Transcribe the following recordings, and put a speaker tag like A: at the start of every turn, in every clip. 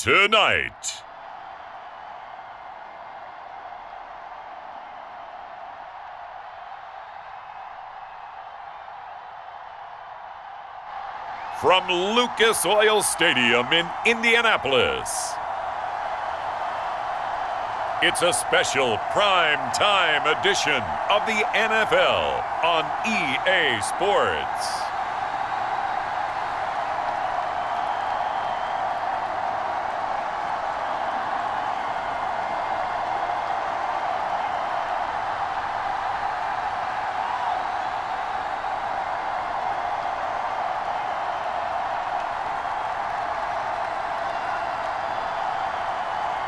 A: tonight. From Lucas Oil Stadium in Indianapolis, it's a special prime time edition of the NFL on EA Sports.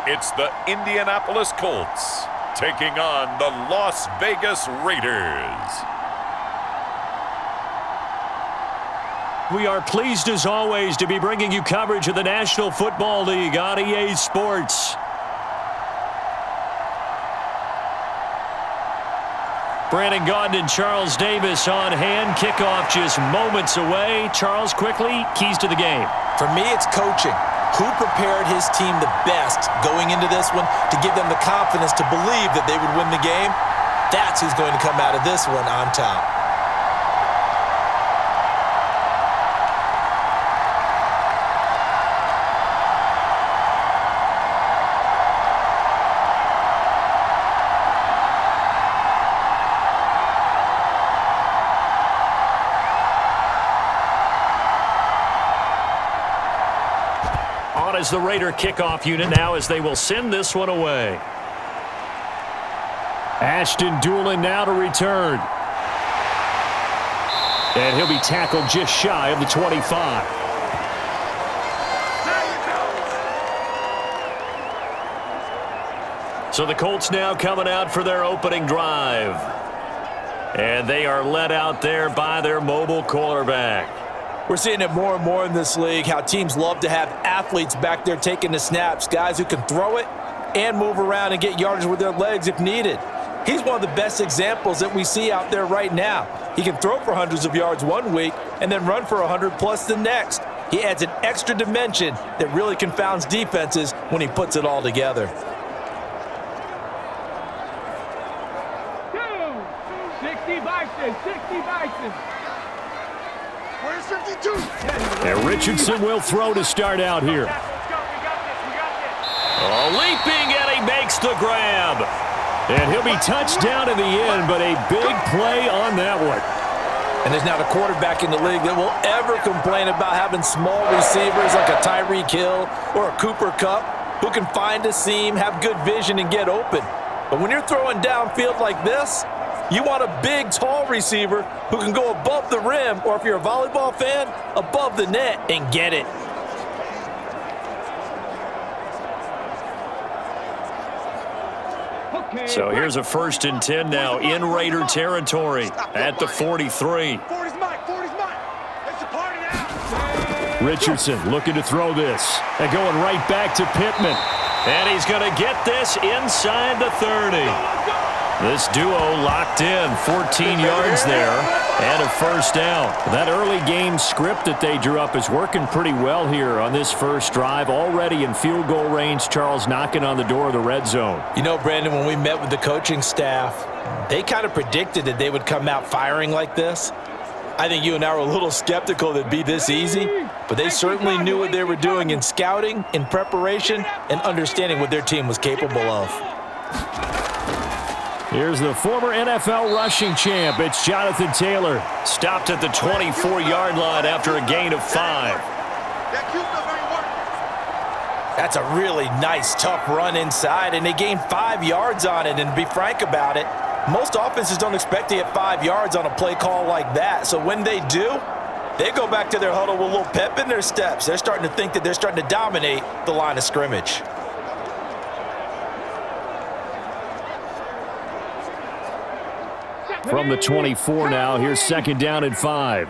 A: It's the Indianapolis Colts taking on the Las Vegas Raiders.
B: We are pleased as always to be bringing you coverage of the National Football League on EA Sports. Brandon Gaudin and Charles Davis on hand. Kickoff just moments away. Charles, quickly, keys to the game.
C: For me, it's coaching. Who prepared his team the best going into this one to give them the confidence to believe that they would win the game? That's who's going to come out of this one on top.
B: Is the Raider kickoff unit now as they will send this one away. Ashton Doolin now to return. And he'll be tackled just shy of the 25. So the Colts now coming out for their opening drive. And they are led out there by their mobile quarterback.
C: We're seeing it more and more in this league, how teams love to have athletes back there taking the snaps, guys who can throw it and move around and get yardage with their legs if needed. He's one of the best examples that we see out there right now. He can throw for hundreds of yards one week and then run for 100+ the next. He adds an extra dimension that really confounds defenses when he puts it all together.
D: 60 Bison.
B: And Richardson will throw to start out here. Oh, leaping, and he makes the grab. And he'll be touched down in the end, but a big play on that one.
C: And there's not a quarterback in the league that will ever complain about having small receivers like a Tyreek Hill or a Cooper Kupp who can find a seam, have good vision, and get open. But when you're throwing downfield like this, you want a big, tall receiver who can go above the rim, or if you're a volleyball fan, above the net and get it.
B: So here's a 1st and 10 now in Raider territory at the 43. Richardson looking to throw this and going right back to Pittman. And he's going to get this inside the 30. This duo locked in, 14 yards there, and a 1st down. That early game script that they drew up is working pretty well here on this first drive. Already in field goal range, Charles knocking on the door of the red zone.
C: You know, Brandon, when we met with the coaching staff, they kind of predicted that they would come out firing like this. I think you and I were a little skeptical that it'd be this easy, but they certainly knew what they were doing in scouting, in preparation, and understanding what their team was capable of.
B: Here's the former NFL rushing champ. It's Jonathan Taylor. Stopped at the 24-yard line after a gain of 5.
C: That's a really nice, tough run inside, and they gained 5 yards on it. And to be frank about it, most offenses don't expect to get 5 yards on a play call like that. So when they do, they go back to their huddle with a little pep in their steps. They're starting to think that they're starting to dominate the line of scrimmage.
B: From the 24 now, here's 2nd down and 5.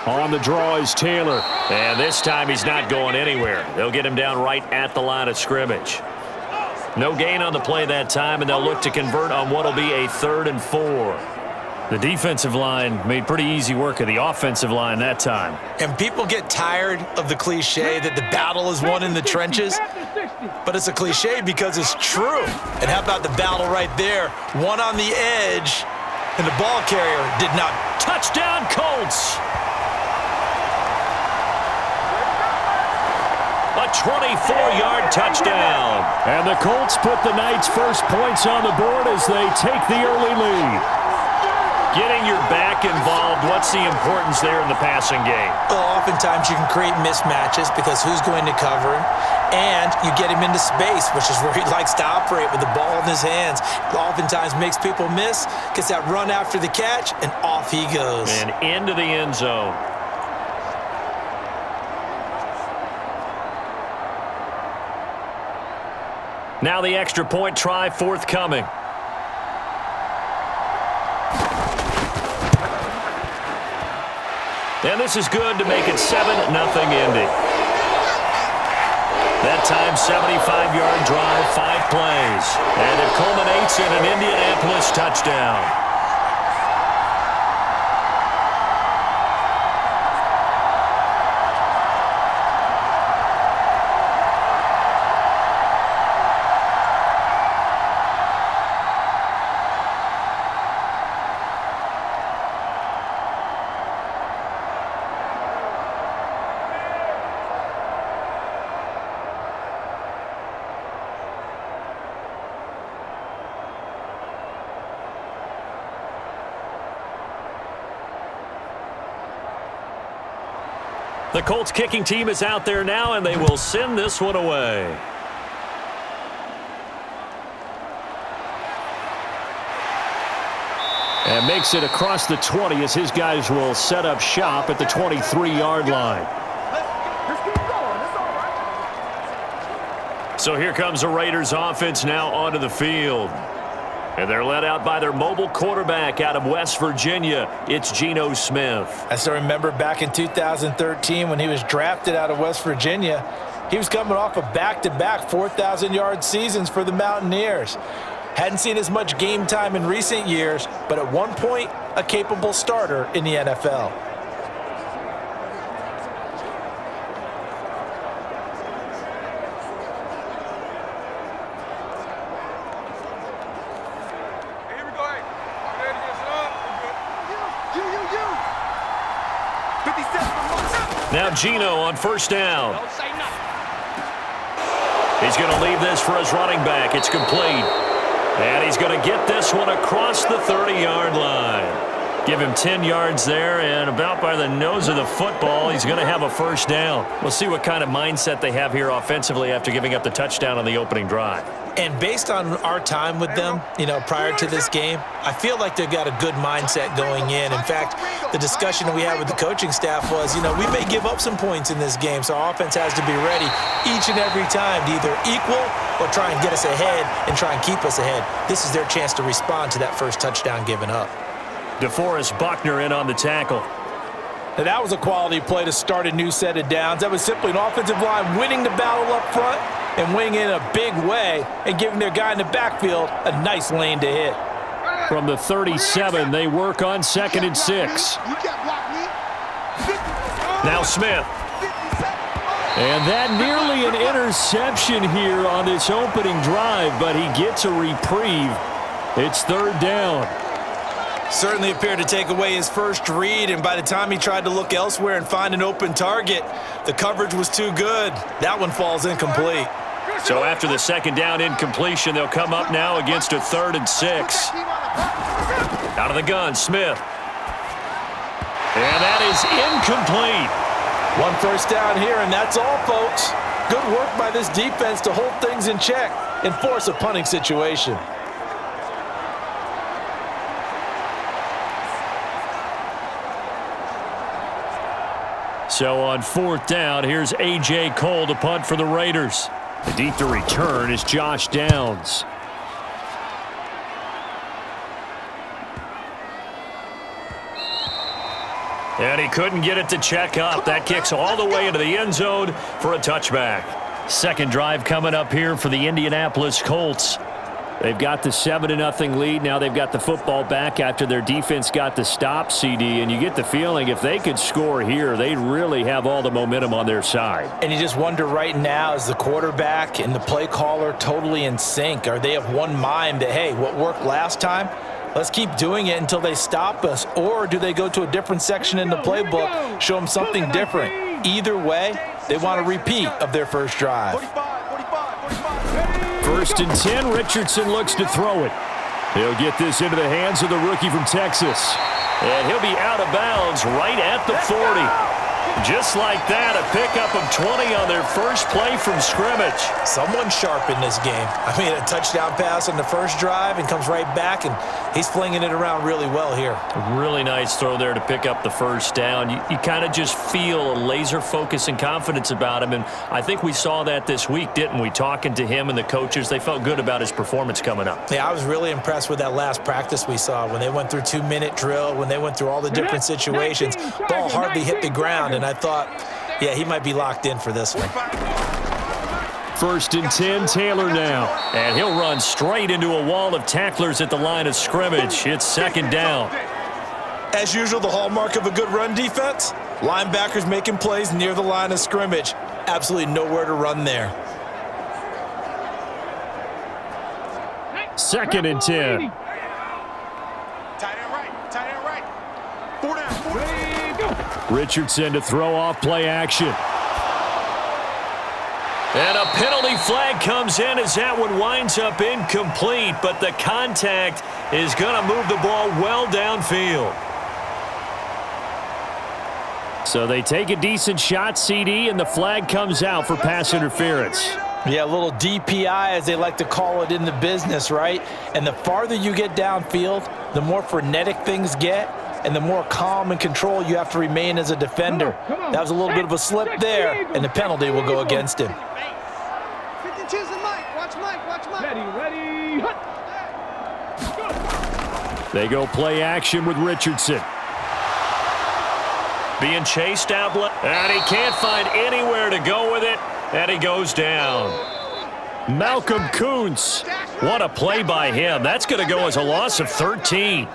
B: On the draw is Taylor. And this time he's not going anywhere. They'll get him down right at the line of scrimmage. No gain on the play that time, and they'll look to convert on what will be a 3rd and 4. The defensive line made pretty easy work of the offensive line that time.
C: And people get tired of the cliche that the battle is won in the trenches, but it's a cliche because it's true. And how about the battle right there? One on the edge, and the ball carrier did not.
B: Touchdown, Colts! A 24-yard touchdown. And the Colts put the Knights' first points on the board as they take the early lead. Getting your back involved, what's the importance there in the passing game?
C: Well, oftentimes you can create mismatches because who's going to cover him, and you get him into space, which is where he likes to operate with the ball in his hands. Oftentimes makes people miss, gets that run after the catch, and off he goes.
B: And into the end zone. Now the extra point try forthcoming. And this is good to make it 7-0 Indy. That time, 75-yard drive, 5 plays. And it culminates in an Indianapolis touchdown. The Colts kicking team is out there now, and they will send this one away. And makes it across the 20 as his guys will set up shop at the 23-yard line.
D: Let's keep going. That's all right.
B: So here comes the Raiders offense now onto the field. And they're led out by their mobile quarterback out of West Virginia. It's Geno Smith.
C: I still remember back in 2013 when he was drafted out of West Virginia, he was coming off of back-to-back 4,000-yard seasons for the Mountaineers. Hadn't seen as much game time in recent years, but at one point, a capable starter in the NFL.
B: Now Geno on first down. He's going to leave this for his running back. It's complete. And he's going to get this one across the 30-yard line. Give him 10 yards there, and about by the nose of the football, he's going to have a first down. We'll see what kind of mindset they have here offensively after giving up the touchdown on the opening drive.
C: And based on our time with them, prior to this game, I feel like they've got a good mindset going in. In fact, the discussion that we had with the coaching staff was, we may give up some points in this game, so our offense has to be ready each and every time to either equal or try and get us ahead and try and keep us ahead. This is their chance to respond to that first touchdown given up.
B: DeForest Buckner in on the tackle.
C: Now that was a quality play to start a new set of downs. That was simply an offensive line winning the battle up front and winning in a big way and giving their guy in the backfield a nice lane to hit.
B: From the 37, they work on 2nd and 6. Now Smith. And that nearly an interception here on this opening drive, but he gets a reprieve. It's 3rd down.
C: Certainly appeared to take away his first read, and by the time he tried to look elsewhere and find an open target, the coverage was too good. That one falls incomplete.
B: So after the 2nd down incompletion, they'll come up now against a 3rd and 6. Out of the gun, Smith. And that is incomplete.
C: One first down here, and that's all, folks. Good work by this defense to hold things in check and force a punting situation.
B: So on 4th down, here's A.J. Cole to punt for the Raiders. The deep to return is Josh Downs. And he couldn't get it to check up. That kicks all the way into the end zone for a touchback. Second drive coming up here for the Indianapolis Colts. They've got the 7-0 lead. Now they've got the football back after their defense got the stop, CD. And you get the feeling if they could score here, they'd really have all the momentum on their side.
C: And you just wonder right now, is the quarterback and the play caller totally in sync? Are they of one mind that, hey, what worked last time, let's keep doing it until they stop us? Or do they go to a different section in the playbook, show them something different? Either way, they want a repeat of their first drive.
B: 1st and 10, Richardson looks to throw it. He'll get this into the hands of the rookie from Texas. And he'll be out of bounds right at the 40. Just like that, a pickup of 20 on their first play from scrimmage.
C: Someone sharp in this game. I mean, a touchdown pass on the first drive and comes right back, and he's flinging it around really well here.
B: A really nice throw there to pick up the first down. You kind of just feel a laser focus and confidence about him, and I think we saw that this week, didn't we? Talking to him and the coaches, they felt good about his performance coming up.
C: Yeah, I was really impressed with that last practice we saw when they went through 2-minute drill, when they went through all the different situations. Ball hardly hit the ground, and I thought, yeah, he might be locked in for this one.
B: 1st and 10, Taylor now. And he'll run straight into a wall of tacklers at the line of scrimmage. It's 2nd down.
C: As usual, the hallmark of a good run defense, linebackers making plays near the line of scrimmage. Absolutely nowhere to run there.
B: 2nd and 10.
D: Tight end right. 4 down.
B: Richardson to throw off play action. And a penalty flag comes in as that one winds up incomplete, but the contact is going to move the ball well downfield. So they take a decent shot, CD, and the flag comes out for pass interference.
C: Yeah, a little DPI, as they like to call it in the business, right? And the farther you get downfield, the more frenetic things get, and the more calm and control you have to remain as a defender. That was a little bit of a slip there, and the penalty will go against him.
D: 52's the Mike. Watch Mike.
E: Ready.
B: They go play action with Richardson. Being chased out, and he can't find anywhere to go with it, and he goes down. Malcolm Kuntz. What a play by him. That's going to go as a loss of 13.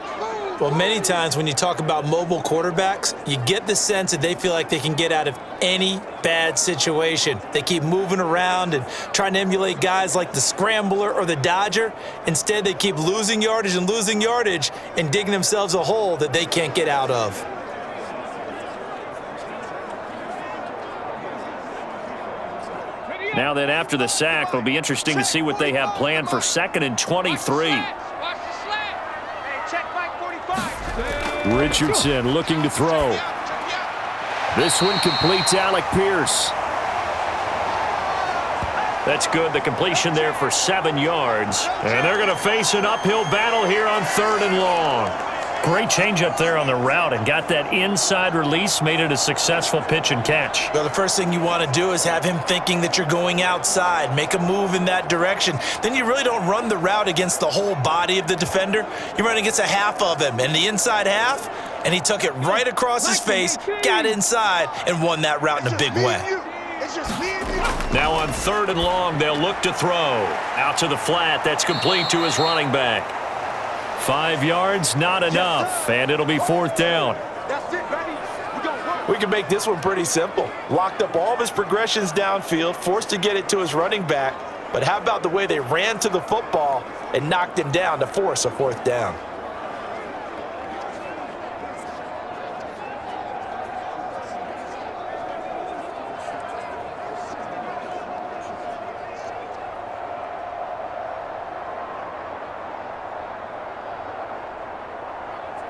C: Well, many times when you talk about mobile quarterbacks, you get the sense that they feel like they can get out of any bad situation. They keep moving around and trying to emulate guys like the scrambler or the dodger. Instead, they keep losing yardage and digging themselves a hole that they can't get out of.
B: Now then, after the sack, it'll be interesting to see what they have planned for 2nd and 23. Richardson looking to throw. This one completes Alec Pierce. That's good. The completion there for 7 yards. And they're going to face an uphill battle here on 3rd and long. Great change up there on the route and got that inside release, made it a successful pitch and catch.
C: Well, the first thing you want to do is have him thinking that you're going outside, make a move in that direction. Then you really don't run the route against the whole body of the defender. You run against a half of him, and the inside half, and he took it right across his face, got inside, and won that route in a big way.
B: Now on 3rd and long, they'll look to throw. Out to the flat, that's complete to his running back. 5 yards, not enough, and it'll be 4th down.
C: We can make this one pretty simple. Locked up all of his progressions downfield, forced to get it to his running back. But how about the way they ran to the football and knocked him down to force a 4th down?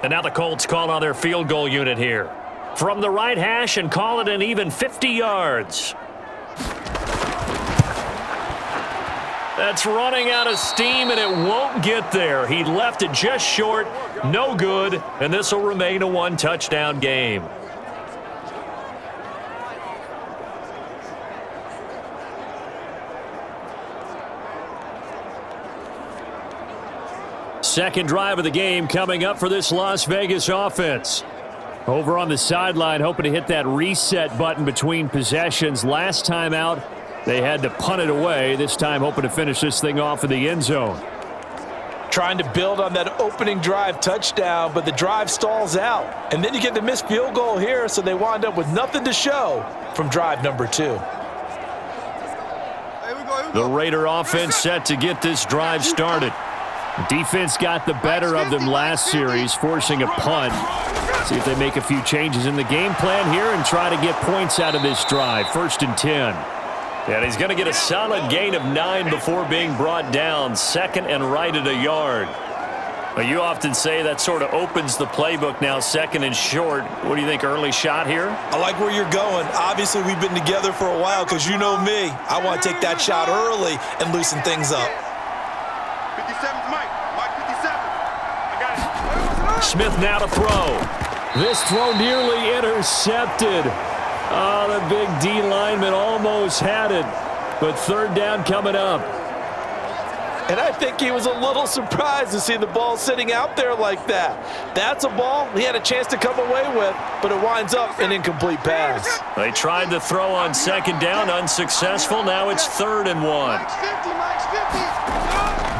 B: And now the Colts call on their field goal unit here. From the right hash and call it an even 50 yards. That's running out of steam, and it won't get there. He left it just short, no good, and this will remain a 1-touchdown game. Second drive of the game coming up for this Las Vegas offense. Over on the sideline, hoping to hit that reset button between possessions. Last time out, they had to punt it away. This time, hoping to finish this thing off in the end zone.
C: trying to build on that opening drive touchdown, but the drive stalls out. And then you get the missed field goal here, so they wind up with nothing to show from drive number 2.
B: The Raider offense set to get this drive started. Defense got the better of them last series, forcing a punt. See if they make a few changes in the game plan here and try to get points out of this drive. 1st and 10. And he's going to get a solid gain of 9 before being brought down. 2nd and right at a yard. Well, you often say that sort of opens the playbook now, 2nd and short. What do you think, early shot here?
C: I like where you're going. Obviously, we've been together for a while because you know me. I want to take that shot early and loosen things up.
D: 57's Mike. Mike 57. I got it.
B: Smith now to throw. This throw nearly intercepted. Oh, the big D lineman almost had it. But 3rd down coming up.
C: And I think he was a little surprised to see the ball sitting out there like that. That's a ball he had a chance to come away with, but it winds up an incomplete pass.
B: They tried to throw on 2nd down, unsuccessful. Now it's 3rd and 1.
D: Mike's 50. Mike's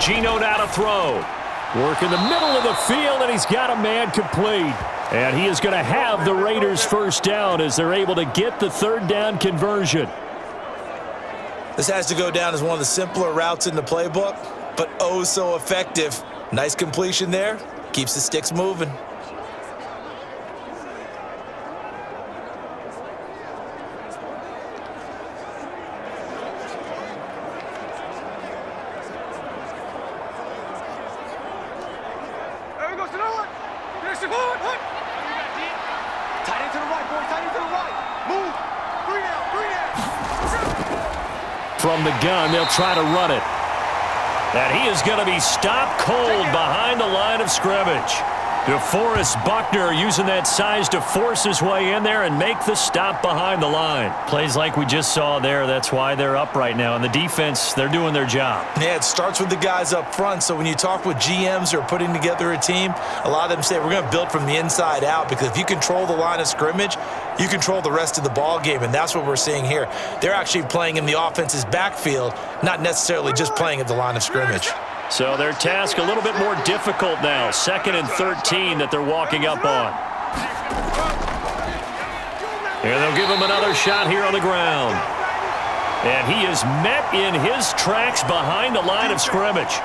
D: 50.
B: Gino now to throw. Work in the middle of the field, and he's got a man complete. And he is going to have the Raiders' 1st down as they're able to get the 3rd down conversion.
C: This has to go down as one of the simpler routes in the playbook, but oh so effective. Nice completion there. Keeps the sticks moving.
D: There we go. To the right. There's the forward. Tight end to the right, boy. Tight end to the right. Move. 3 down. 3 down.
B: From the gun, they'll try to run it. And he is going to be stopped cold behind the line of scrimmage. DeForest Buckner using that size to force his way in there and make the stop behind the line. Plays like we just saw there. That's why they're up right now. And the defense, they're doing their job.
C: Yeah, it starts with the guys up front. So when you talk with GMs who are putting together a team, a lot of them say we're going to build from the inside out, because if you control the line of scrimmage, you control the rest of the ball game, and that's what we're seeing here. They're actually playing in the offense's backfield, not necessarily just playing at the line of scrimmage.
B: So their task a little bit more difficult now. 2nd and 13 that they're walking up on. And they'll give him another shot here on the ground. And he is met in his tracks behind the line of scrimmage.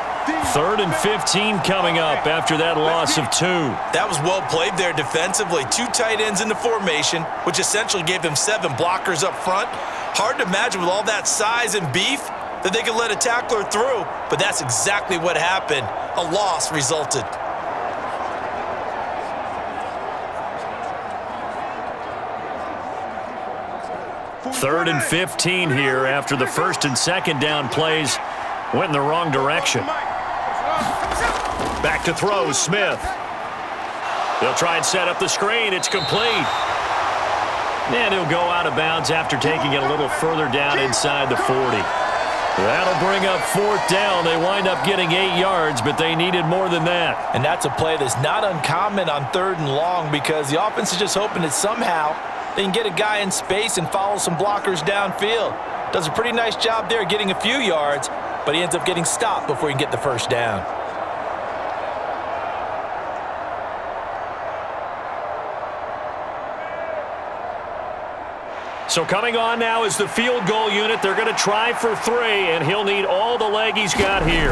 B: 3rd and 15 coming up after that loss of 2.
C: That was well played there defensively. 2 tight ends in the formation, which essentially gave them 7 blockers up front. Hard to imagine with all that size and beef that they could let a tackler through, but that's exactly what happened. A loss resulted.
B: Third and 15 here after the 1st and 2nd down plays went in the wrong direction. Back to throw, Smith. They'll try and set up the screen. It's complete. And he'll go out of bounds after taking it a little further down inside the 40. That'll bring up 4th down. They wind up getting 8 yards, but they needed more than that.
C: And that's a play that's not uncommon on 3rd and long, because the offense is just hoping that somehow they can get a guy in space and follow some blockers downfield. Does a pretty nice job there getting a few yards, but he ends up getting stopped before he can get the 1st down.
B: So coming on now is the field goal unit. They're going to try for 3, and he'll need all the leg he's got here.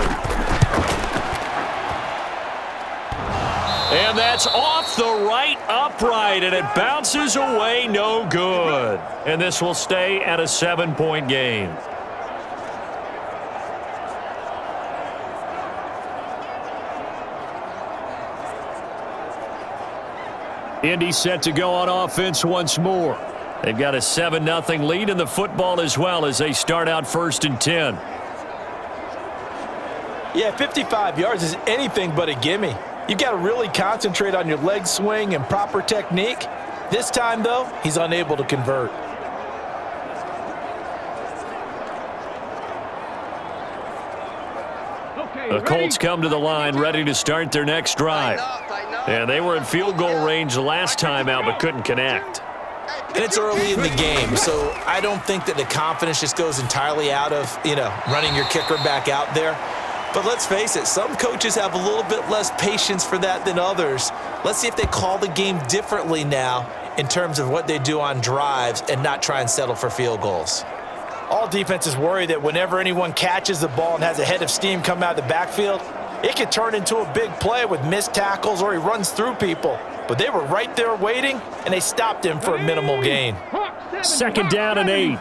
B: And that's off the right upright, and it bounces away, no good. And this will stay at a 7-point game. Indy set to go on offense once more. They've got a 7-0 lead in the football as well as they start out 1st and 10.
C: Yeah, 55 yards is anything but a gimme. You've got to really concentrate on your leg swing and proper technique. This time, though, he's unable to convert.
B: The Colts come to the line ready to start their next drive. And they were in field goal range the last time out but couldn't connect.
C: And it's early in the game, so I don't think that the confidence just goes entirely out of, running your kicker back out there. But let's face it, some coaches have a little bit less patience for that than others. Let's see if they call the game differently now in terms of what they do on drives and not try and settle for field goals. All defenses worry that whenever anyone catches the ball and has a head of steam come out of the backfield, it could turn into a big play with missed tackles or he runs through people. But they were right there waiting, and they stopped him for a minimal gain.
B: 2nd down and 8.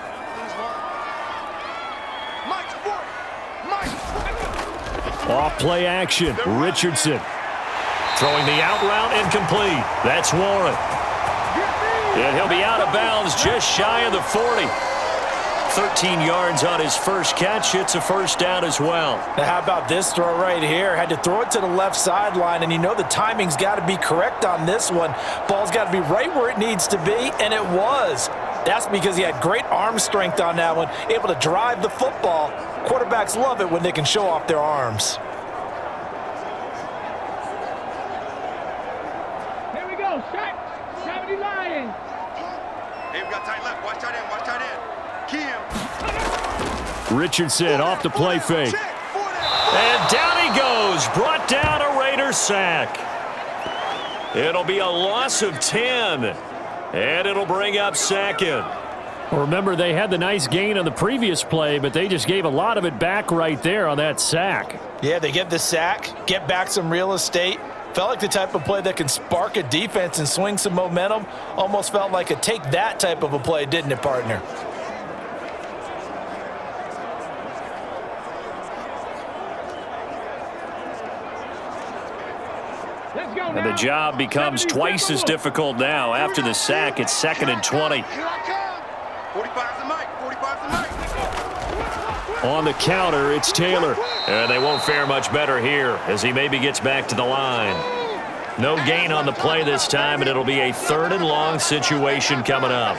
B: Off play action. Richardson throwing the out route incomplete. That's Warren. And he'll be out of bounds just shy of the 40. 13 yards on his first catch. It's a first down as well.
C: Now how about this throw right here? Had to throw it to the left sideline, and you know the timing's got to be correct on this one. Ball's got to be right where it needs to be, and it was. That's because he had great arm strength on that one, able to drive the football. Quarterbacks love it when they can show off their arms.
E: Here we go, shot. 70 Lions.
D: Hey, we got tight left. Watch tight end. Watch tight end. Kim.
B: Richardson off the play fake. And down he goes. Brought down a Raider sack. It'll be a loss of 10. And it'll bring up 2nd.
F: Well, remember, they had the nice gain on the previous play, but they just gave a lot of it back right there on that sack.
C: Yeah, they get the sack, get back some real estate. Felt like the type of play that can spark a defense and swing some momentum. Almost felt like a take that type of a play, didn't it, partner?
B: And the job becomes twice as difficult now. After the sack, it's 2nd and 20.
D: 45's the mic. 45's the mic.
B: On the counter, it's Taylor. And they won't fare much better here as he maybe gets back to the line. No gain on the play this time, and it'll be a 3rd and long situation coming up.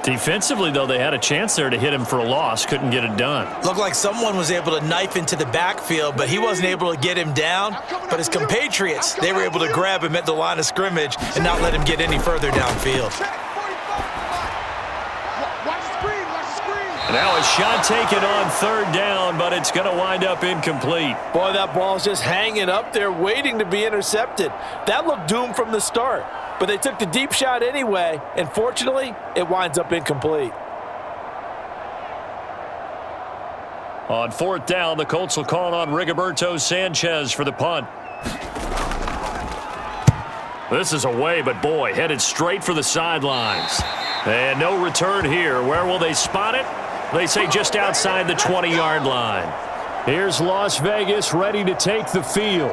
B: Defensively, though, they had a chance there to hit him for a loss. Couldn't get it done.
C: Looked like someone was able to knife into the backfield, but he wasn't able to get him down. But his compatriots, they were able to grab him at the line of scrimmage and not let him get any further downfield.
B: Now a shot taken on 3rd down, but it's going to wind up incomplete.
C: Boy, that ball's just hanging up there waiting to be intercepted. That looked doomed from the start, but they took the deep shot anyway, and fortunately, it winds up incomplete.
B: On 4th down, the Colts will call on Rigoberto Sanchez for the punt. This is away, but boy, headed straight for the sidelines. And no return here. Where will they spot it? They say just outside the 20-yard line.
F: Here's Las Vegas ready to take the field.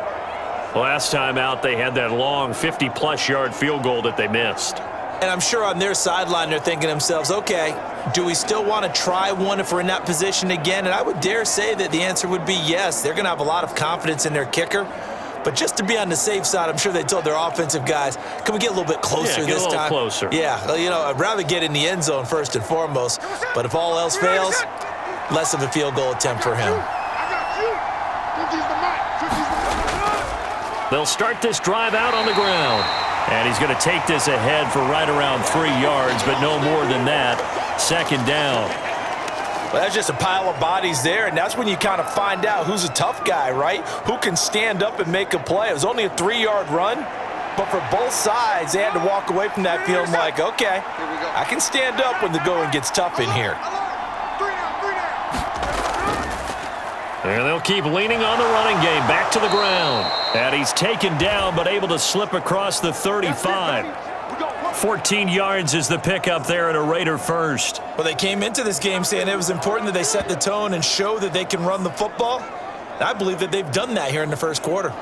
B: Last time out, they had that long 50-plus yard field goal that they missed.
C: And I'm sure on their sideline they're thinking to themselves, okay, do we still want to try one if we're in that position again? And I would dare say that the answer would be yes. They're going to have a lot of confidence in their kicker. But just to be on the safe side, I'm sure they told their offensive guys, can we get a little bit closer this time?
B: Get a little closer.
C: Yeah, you know, I'd rather get in the end zone first and foremost. But if all else fails, less of a field goal attempt for him.
B: They'll start this drive out on the ground. And he's going to take this ahead for right around 3 yards, but no more than that. 2nd down.
C: Well, that's just a pile of bodies there, and that's when you kind of find out who's a tough guy, right? Who can stand up and make a play. It was only a 3-yard run, but for both sides, they had to walk away from that feeling like, okay, I can stand up when the going gets tough in here.
B: And they'll keep leaning on the running game, back to the ground. And he's taken down, but able to slip across the 35. 14 yards is the pickup there at a Raider first.
C: Well, they came into this game saying it was important that they set the tone and show that they can run the football. And I believe that they've done that here in the first quarter.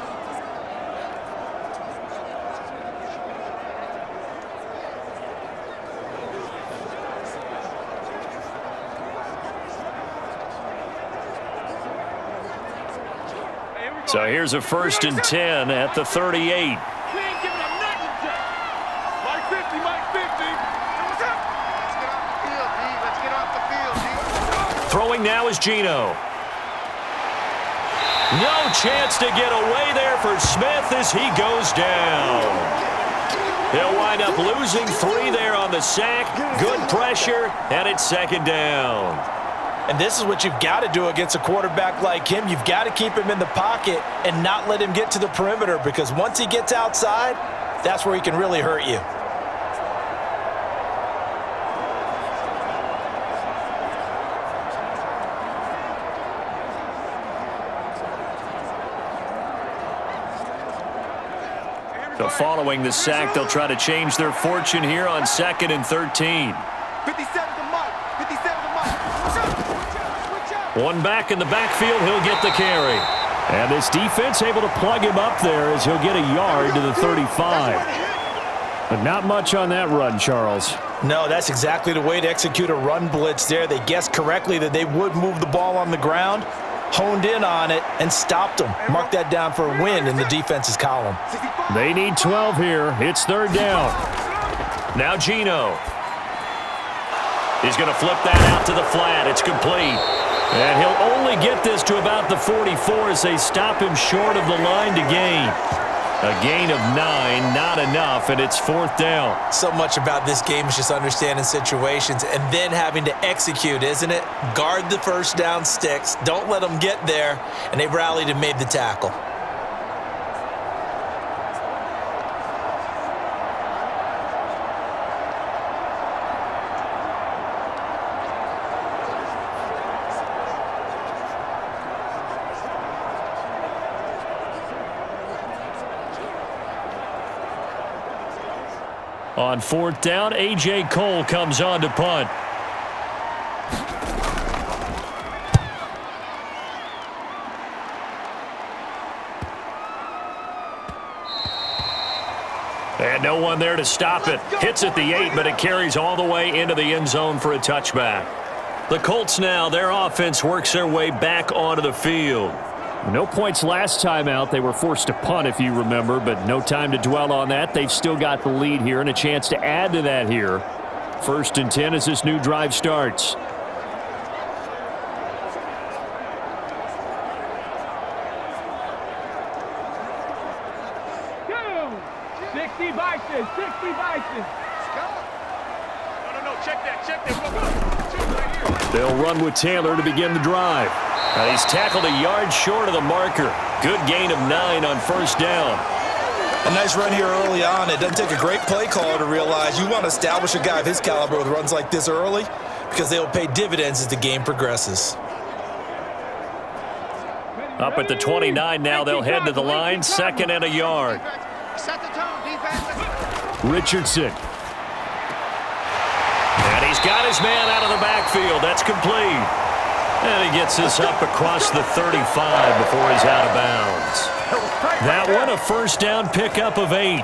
B: So here's a 1st and 10 at the 38. Throwing now is Geno. No chance to get away there for Smith as he goes down. He'll wind up losing 3 there on the sack. Good pressure, and it's 2nd down.
C: And this is what you've got to do against a quarterback like him. You've got to keep him in the pocket and not let him get to the perimeter, because once he gets outside, that's where he can really hurt you.
B: So following the sack, they'll try to change their fortune here on 2nd and 13.
D: 57 to Mike. 57 to Mike. Switch out.
B: One back in the backfield, he'll get the carry.
F: And this defense able to plug him up there as he'll get a yard to the 35. But not much on that run, Charles.
C: No, that's exactly the way to execute a run blitz there. They guessed correctly that they would move the ball on the ground, honed in on it, and stopped them. Mark that down for a win in the defense's column.
F: They need 12 here. It's 3rd down.
B: Now Gino. He's going to flip that out to the flat. It's complete.
F: And he'll only get this to about the 44 as they stop him short of the line to gain. A gain of 9, not enough, and it's 4th down.
C: So much about this game is just understanding situations and then having to execute, isn't it? Guard the first down sticks. Don't let them get there. And they rallied and made the tackle.
F: On 4th down, A.J. Cole comes on to punt.
B: And no one there to stop it. Hits at the 8, but it carries all the way into the end zone for a touchback. The Colts now, their offense works their way back onto the field.
F: No points last time out. They were forced to punt, if you remember, but no time to dwell on that. They've still got the lead here and a chance to add to that here. 1st and 10 as this new drive starts.
E: Go! 60 Bison, 60 Bison.
D: No, check that. Check that.
F: They'll run with Taylor to begin the drive.
B: He's tackled a yard short of the marker. Good gain of 9 on 1st down.
C: A nice run here early on. It doesn't take a great play caller to realize you want to establish a guy of his caliber with runs like this early, because they will pay dividends as the game progresses.
B: Up at the 29 now, they'll head to the line. 2nd and a yard.
D: Set the tone, defense.
F: Richardson.
B: And he's got his man out of the backfield. That's complete. And he gets this up across the 35 before he's out of bounds.
F: That one a 1st down pickup of 8.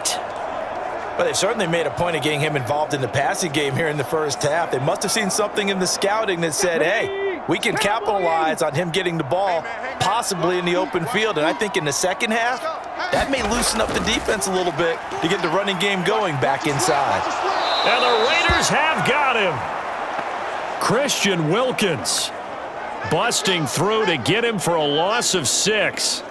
C: But they've certainly made a point of getting him involved in the passing game here in the first half. They must have seen something in the scouting that said, hey, we can capitalize on him getting the ball possibly in the open field. And I think in the second half, that may loosen up the defense a little bit to get the running game going back inside.
B: And the Raiders have got him.
F: Christian Wilkins busting through to get him for a loss of 6.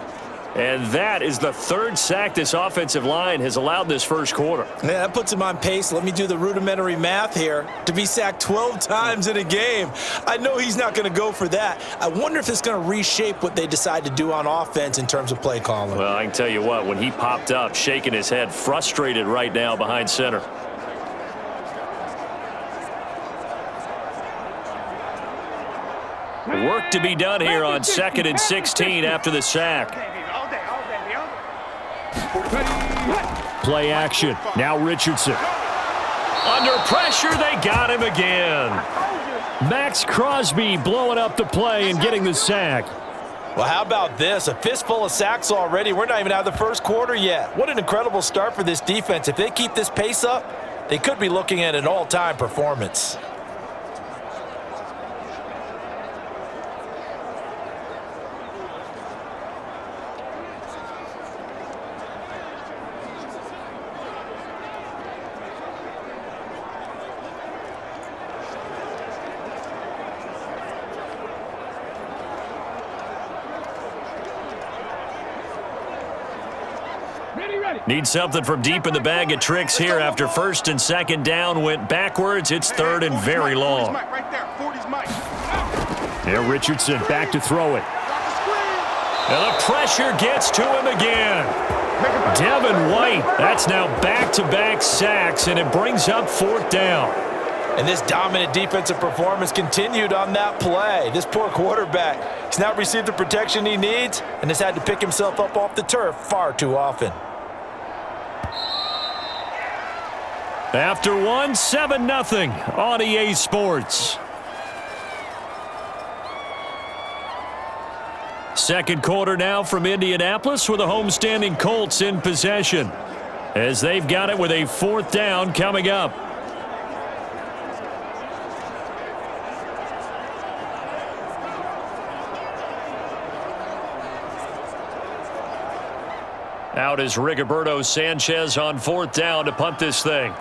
B: And that is the 3rd sack this offensive line has allowed this first quarter.
C: Yeah, that puts him on pace. Let me do the rudimentary math here. To be sacked 12 times in a game, I know he's not going to go for that. I wonder if it's going to reshape what they decide to do on offense in terms of play calling.
B: Well, I can tell you what, when he popped up, shaking his head, frustrated right now behind center. Work to be done here on 2nd and 16 after the sack.
F: Play action. Now Richardson.
B: Under pressure, they got him again.
F: Max Crosby blowing up the play and getting the sack.
C: Well, how about this? A fistful of sacks already. We're not even out of the first quarter yet. What an incredible start for this defense. If they keep this pace up, they could be looking at an all-time performance.
B: Need something from deep in the bag of tricks here after 1st and 2nd down went backwards. It's 3rd and very long.
F: Here Richardson back to throw it. And the pressure gets to him again. Devin White, that's now back-to-back sacks, and it brings up 4th down.
C: And this dominant defensive performance continued on that play. This poor quarterback, he's not received the protection he needs and has had to pick himself up off the turf far too often.
F: After one, 7-0 on EA Sports. Second quarter now from Indianapolis with the homestanding Colts in possession as they've got it with a 4th down coming up. Out is Rigoberto Sanchez on 4th down to punt this thing.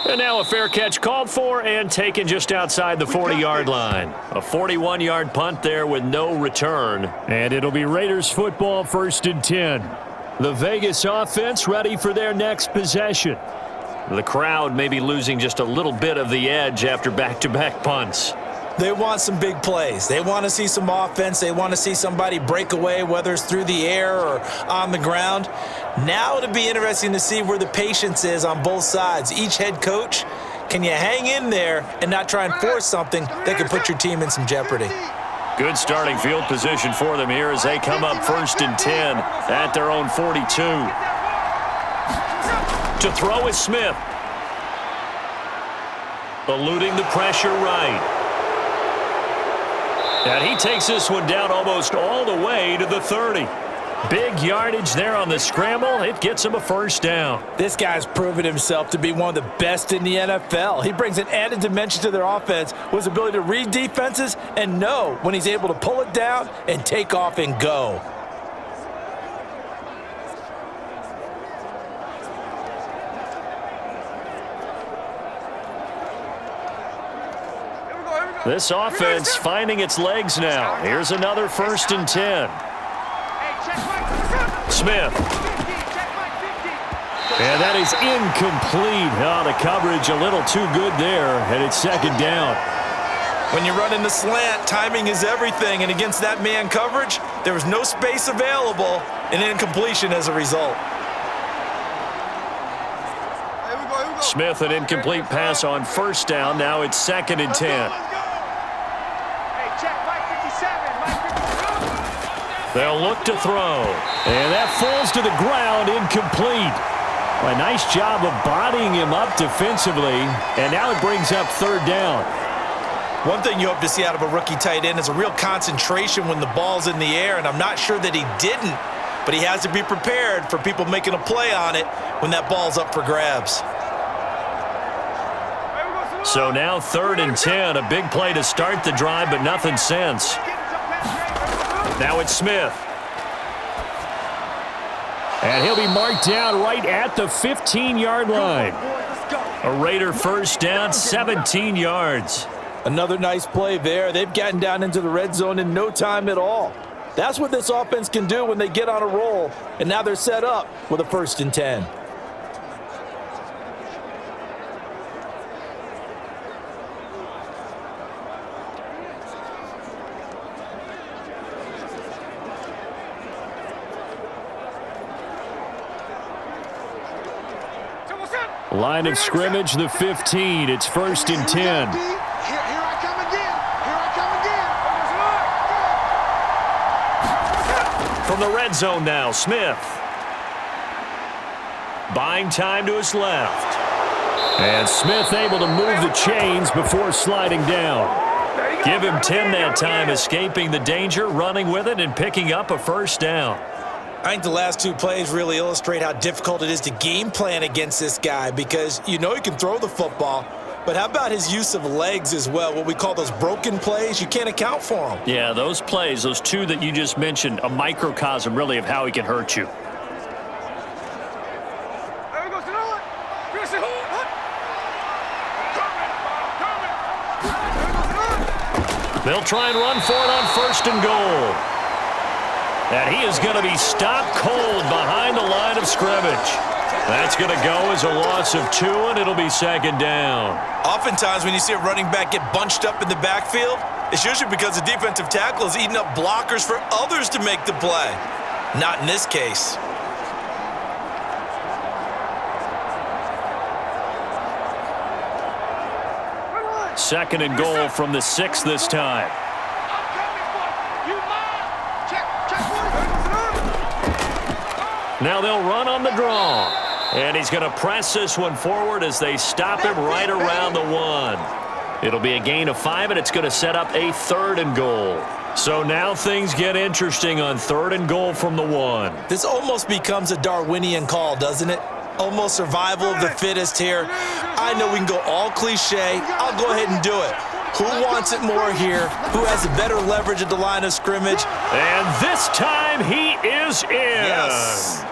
F: And now a fair catch called for and taken just outside the 40-yard line. A 41-yard punt there with no return. And it'll be Raiders football, 1st and 10. The Vegas offense ready for their next possession. The crowd may be losing just a little bit of the edge after back-to-back punts.
C: They want some big plays. They want to see some offense. They want to see somebody break away, whether it's through the air or on the ground. Now it'll be interesting to see where the patience is on both sides. Each head coach, can you hang in there and not try and force something that could put your team in some jeopardy?
B: Good starting field position for them here as they come up 1st and 10 at their own 42. To throw is Smith. Eluding the pressure right. And he takes this one down almost all the way to the 30. Big yardage there on the scramble. It gets him a 1st down.
C: This guy's proven himself to be one of the best in the NFL. He brings an added dimension to their offense with his ability to read defenses and know when he's able to pull it down and take off and go.
B: This offense finding its legs now. Here's another 1st and 10. Smith. And that is incomplete. Oh, the coverage a little too good there, and it's 2nd down.
C: When you run in the slant, timing is everything, and against that man coverage, there was no space available, and incompletion as a result.
B: Smith, an incomplete pass on 1st down. Now it's 2nd and 10. They'll look to throw.
F: And that falls to the ground, incomplete. A nice job of bodying him up defensively, and now it brings up 3rd down.
C: One thing you hope to see out of a rookie tight end is a real concentration when the ball's in the air, and I'm not sure that he didn't, but he has to be prepared for people making a play on it when that ball's up for grabs.
B: So now 3rd and 10, a big play to start the drive, but nothing since. Now it's Smith.
F: And he'll be marked down right at the 15-yard line.
B: A Raider 1st down, 17 yards.
C: Another nice play there. They've gotten down into the red zone in no time at all. That's what this offense can do when they get on a roll, and now they're set up with a 1st and 10.
F: Line of scrimmage, the 15. It's 1st and 10.
D: Here I come again.
B: From the red zone now, Smith. Buying time to his left.
F: And Smith able to move the chains before sliding down.
B: Give him 10 that time, escaping the danger, running with it, and picking up a 1st down.
C: I think the last 2 plays really illustrate how difficult it is to game plan against this guy because you know he can throw the football, but how about his use of legs as well, what we call those broken plays? You can't account for them.
B: Yeah, those plays, those 2 that you just mentioned, a microcosm really of how he can hurt you. They'll try and run for it on 1st and goal. And he is going to be stopped cold behind the line of scrimmage.
F: That's going to go as a loss of 2, and it'll be second down.
C: Oftentimes when you see a running back get bunched up in the backfield, it's usually because the defensive tackle is eating up blockers for others to make the play. Not in this case.
F: Second and goal from the 6 this time. Now they'll run on the draw. And he's going to press this one forward as they stop him right around the 1. It'll be a gain of 5, and it's going to set up a 3rd and goal. So now things get interesting on 3rd and goal from the 1.
C: This almost becomes a Darwinian call, doesn't it? Almost survival of the fittest here. I know we can go all cliche. I'll go ahead and do it. Who wants it more here? Who has the better leverage at the line of scrimmage?
F: And this time he is in.
C: Yes.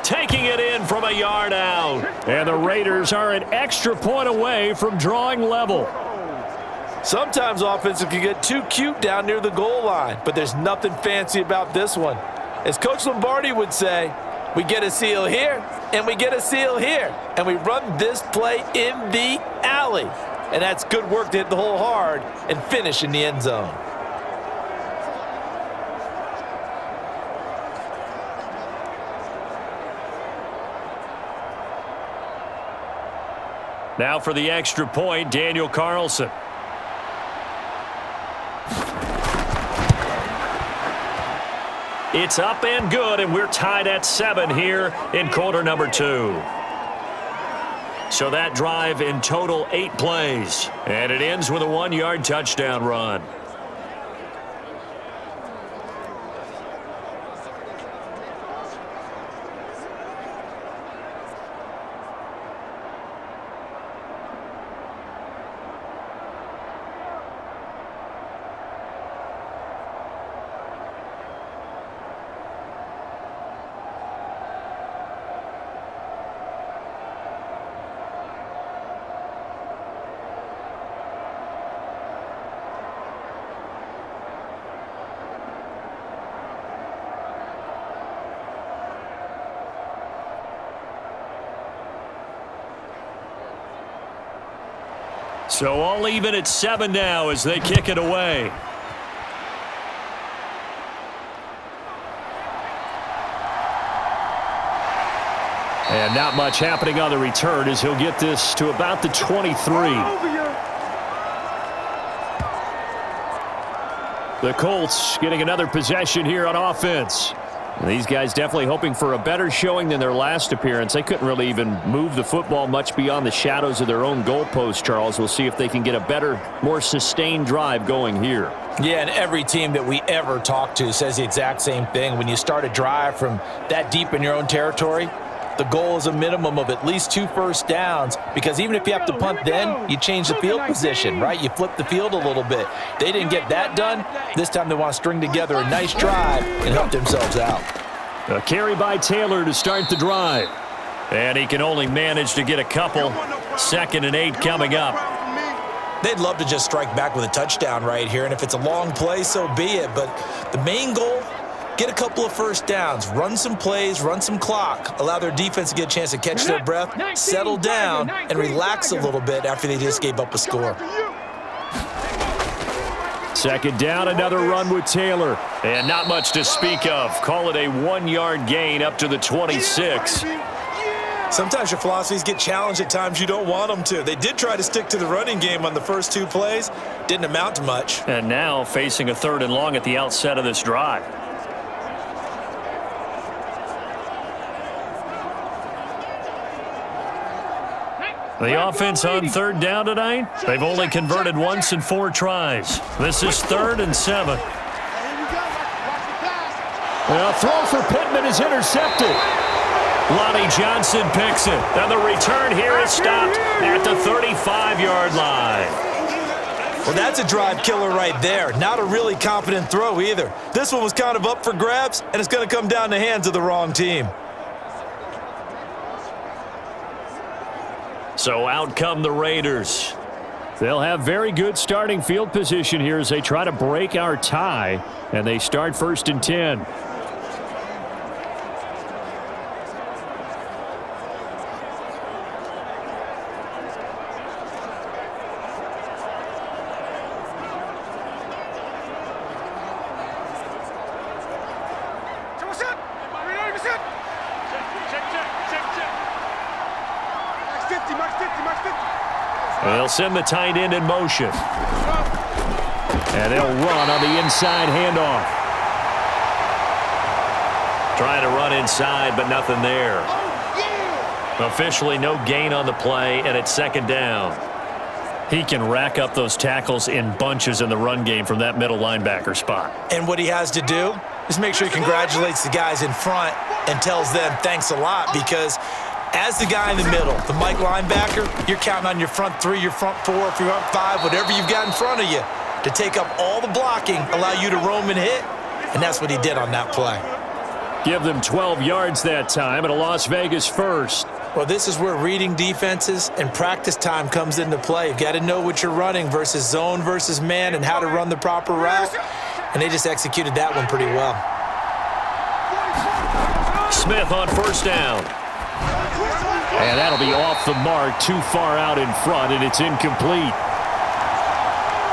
F: Taking it in from a yard out.
B: And the Raiders are an extra point away from drawing level.
C: Sometimes offenses can get too cute down near the goal line, but there's nothing fancy about this one. As Coach Lombardi would say, we get a seal here, and we get a seal here, and we run this play in the alley. And that's good work to hit the hole hard and finish in the end zone.
F: Now for the extra point, Daniel Carlson. It's up and good, and we're tied at 7 here in quarter number 2. So that drive in total 8 plays, and it ends with a 1-yard touchdown run. So all even at 7 now as they kick it away. And not much happening on the return as he'll get this to about the 23. The Colts getting another possession here on offense. These guys definitely hoping for a better showing than their last appearance. They couldn't really even move the football much beyond the shadows of their own goalpost, Charles. We'll see if they can get a better, more sustained drive going here.
C: Yeah, and every team that we ever talk to says the exact same thing. When you start a drive from that deep in your own territory, the goal is a minimum of at least 2 first downs, because even if you have to punt then, you change the field position, right? You flip the field a little bit. They didn't get that done. This time they want to string together a nice drive and help themselves out.
F: A carry by Taylor to start the drive. And he can only manage to get a couple. 2nd and 8 coming up.
C: They'd love to just strike back with a touchdown right here, and if it's a long play, so be it. But the main goal, get a couple of first downs, run some plays, run some clock, allow their defense to get a chance to catch their breath, settle down, and relax a little bit after they just gave up a score.
F: 2nd down, another run with Taylor. And not much to speak of. Call it a 1-yard gain up to the 26.
C: Sometimes your philosophies get challenged at times you don't want them to. They did try to stick to the running game on the first 2 plays. Didn't amount to much.
F: And now facing a 3rd and long at the outset of this drive. The offense on 3rd down tonight, they've only converted once in 4 tries. This is 3rd and 7.
B: A throw for Pittman is intercepted.
F: Lonnie Johnson picks it. And the return here is stopped at the 35-yard line.
C: Well, that's a drive killer right there. Not a really confident throw either. This one was kind of up for grabs, and it's going to come down the hands of the wrong team.
F: So out come the Raiders.
B: They'll have very good starting field position here as they try to break our tie, and they start 1st and 10.
F: They'll send the tight end in motion. And they'll run on the inside handoff. Trying to run inside, but nothing there. Officially no gain on the play, and it's second down. He can rack up those tackles in bunches in the run game from that middle linebacker spot.
C: And what he has to do is make sure he congratulates the guys in front and tells them thanks a lot, because as the guy in the middle, the Mike linebacker, you're counting on your front three, your front four, your front five, whatever you've got in front of you to take up all the blocking, allow you to roam and hit, and that's what he did on that play.
F: Give them 12 yards that time and a Las Vegas first.
C: Well, this is where reading defenses and practice time comes into play. You've got to know what you're running versus zone versus man and how to run the proper route, and they just executed that one pretty well.
F: Smith on first down. And that'll be off the mark, too far out in front, and it's incomplete.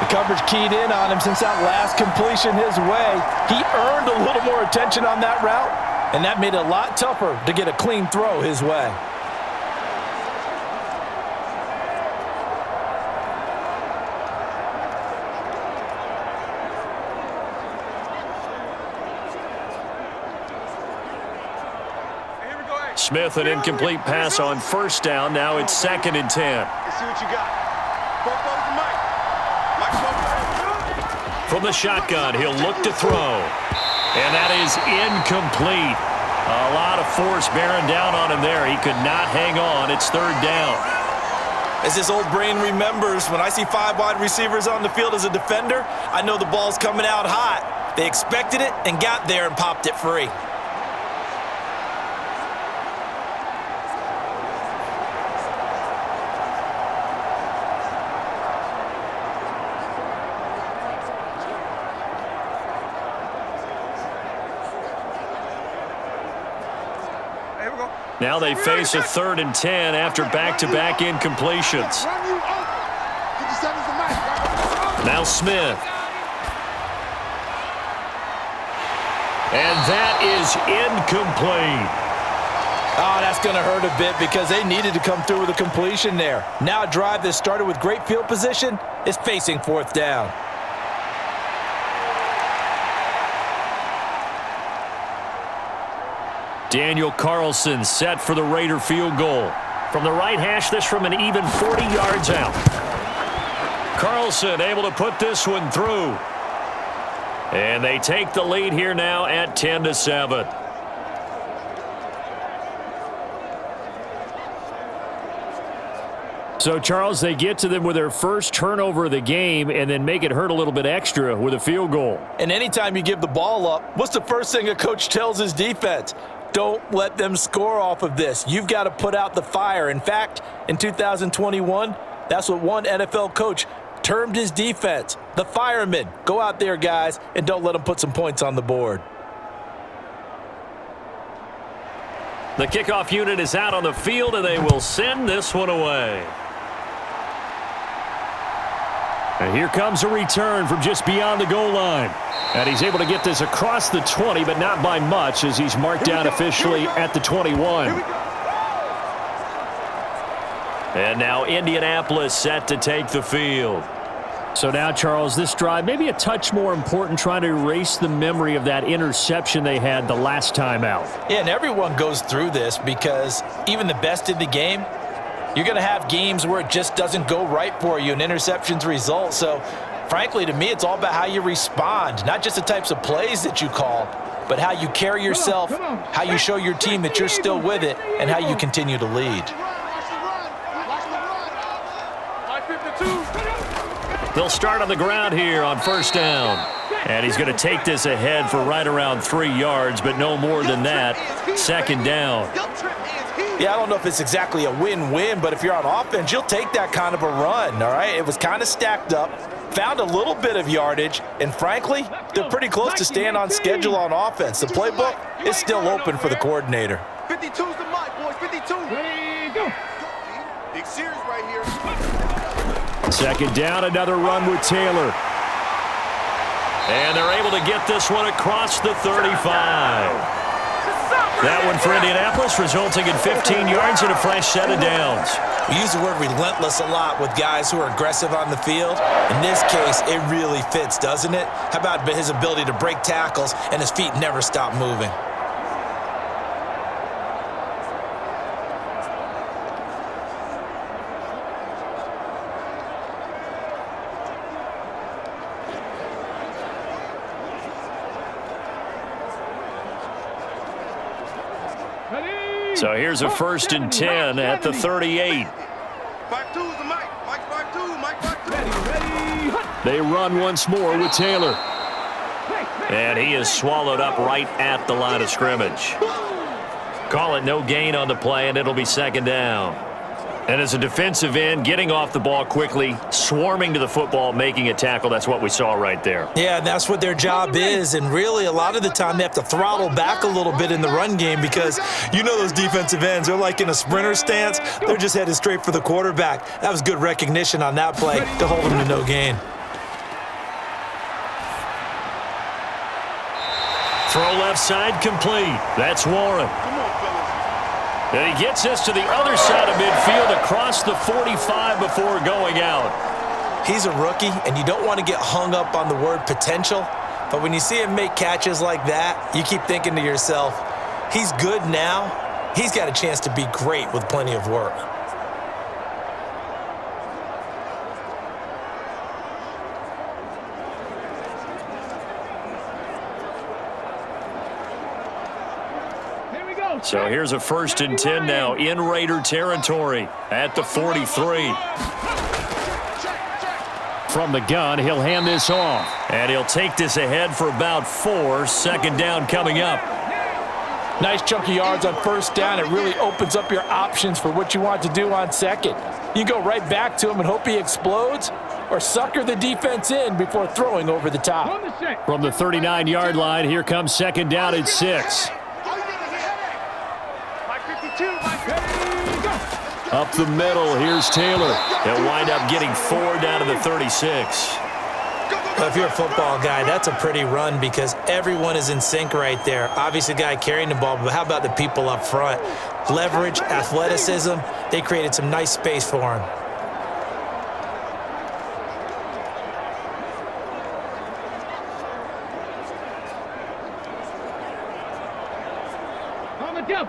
C: The coverage keyed in on him since that last completion his way. He earned a little more attention on that route, and that made it a lot tougher to get a clean throw his way.
F: Smith, an incomplete pass on first down. Now it's 2nd and 10.
D: Let's see what you got. Both over Mike.
F: From the shotgun, he'll look to throw. And that is incomplete. A lot of force bearing down on him there. He could not hang on. It's 3rd down.
C: As his old brain remembers, when I see 5 wide receivers on the field as a defender, I know the ball's coming out hot. They expected it and got there and popped it free.
F: Now they face a 3rd and 10 after back-to-back incompletions. Now Smith. And that is incomplete.
C: Oh, that's going to hurt a bit because they needed to come through with a completion there. Now a drive that started with great field position is facing 4th down.
F: Daniel Carlson set for the Raider field goal. From the right hash, this from an even 40 yards out. Carlson able to put this one through. And they take the lead here now at 10-7. So, Charles, they get to them with their first turnover of the game and then make it hurt a little bit extra with a field goal.
C: And anytime you give the ball up, what's the first thing a coach tells his defense? Don't let them score off of this. You've got to put out the fire. In fact, in 2021, that's what one NFL coach termed his defense, the firemen. Go out there, guys, and don't let them put some points on the board.
F: The kickoff unit is out on the field, and they will send this one away. And here comes a return from just beyond the goal line. And he's able to get this across the 20, but not by much, as he's marked down officially at the 21. And now Indianapolis set to take the field. So now, Charles, this drive maybe a touch more important, trying to erase the memory of that interception they had the last time out.
C: Yeah, and everyone goes through this because even the best in the game, you're going to have games where it just doesn't go right for you and interceptions result. So, frankly, to me, it's all about how you respond, not just the types of plays that you call, but how you carry yourself, how you show your team that you're still with it, and how you continue to lead.
F: They'll start on the ground here on first down. And he's going to take this ahead for right around 3 yards, but no more than that. 2nd down.
C: Yeah, I don't know if it's exactly a win-win, but if you're on offense, you'll take that kind of a run, all right? It was kind of stacked up, found a little bit of yardage, and frankly, they're pretty close to staying on schedule on offense. The playbook is still open for the coordinator.
D: 52's the mic, boys. 52.
E: Ready, go.
D: Big series right here.
F: 2nd down, another run with Taylor. And they're able to get this one across the 35. That one for Indianapolis, resulting in 15 yards and a fresh set of downs.
C: We use the word relentless a lot with guys who are aggressive on the field. In this case, it really fits, doesn't it? How about his ability to break tackles and his feet never stop moving?
F: So here's a 1st and 10 at the 38.
D: 5-2's the Mike. Mike 5-2. Mike 5-2.
F: They run once more with Taylor. And he is swallowed up right at the line of scrimmage. Call it no gain on the play, and it'll be 2nd down. And as a defensive end, getting off the ball quickly, swarming to the football, making a tackle, that's what we saw right there.
C: Yeah, and that's what their job is. And really, a lot of the time, they have to throttle back a little bit in the run game because you know those defensive ends, they're like in a sprinter stance. They're just headed straight for the quarterback. That was good recognition on that play to hold them to no gain.
F: Throw left side complete. That's Warren. And he gets us to the other side of midfield across the 45 before going out.
C: He's a rookie, and you don't want to get hung up on the word potential. But when you see him make catches like that, you keep thinking to yourself, he's good now. He's got a chance to be great with plenty of work.
F: So here's a 1st and 10 now in Raider territory at the 43.
B: From the gun, he'll hand this off.
F: And he'll take this ahead for about 4. 2nd down coming up.
C: Nice chunky yards on 1st down. It really opens up your options for what you want to do on 2nd. You go right back to him and hope he explodes, or sucker the defense in before throwing over the top.
B: From the 39-yard line, here comes 2nd down at 6.
F: Up the middle, here's Taylor. He'll wind up getting 4 down to the 36.
C: Well, if you're a football guy, that's a pretty run because everyone is in sync right there. Obviously, the guy carrying the ball, but how about the people up front? Leverage, athleticism, they created some nice space for him.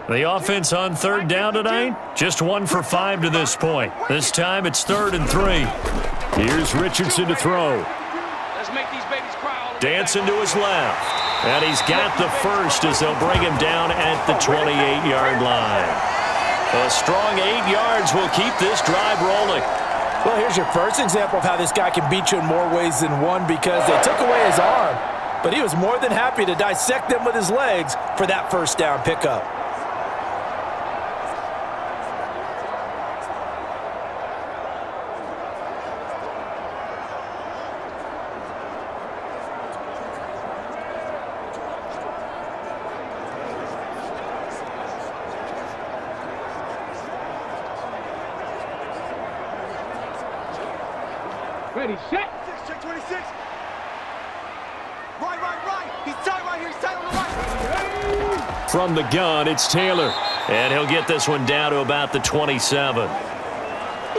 F: The offense on 3rd down tonight, just 1 for 5 to this point. This time it's 3rd and 3.
B: Here's Richardson to throw.
E: Let's make these babies cry all the way
F: Dancing to his left. And he's got the 1st as they'll bring him down at the 28-yard line. A strong 8 yards will keep this drive rolling.
C: Well, here's your first example of how this guy can beat you in more ways than one because they took away his arm. But he was more than happy to dissect them with his legs for that 1st down pickup.
E: Ready, set.
D: Check 26. Right. He's tight right here. He's tight on the right.
F: From the gun, it's Taylor. And he'll get this one down to about the 27.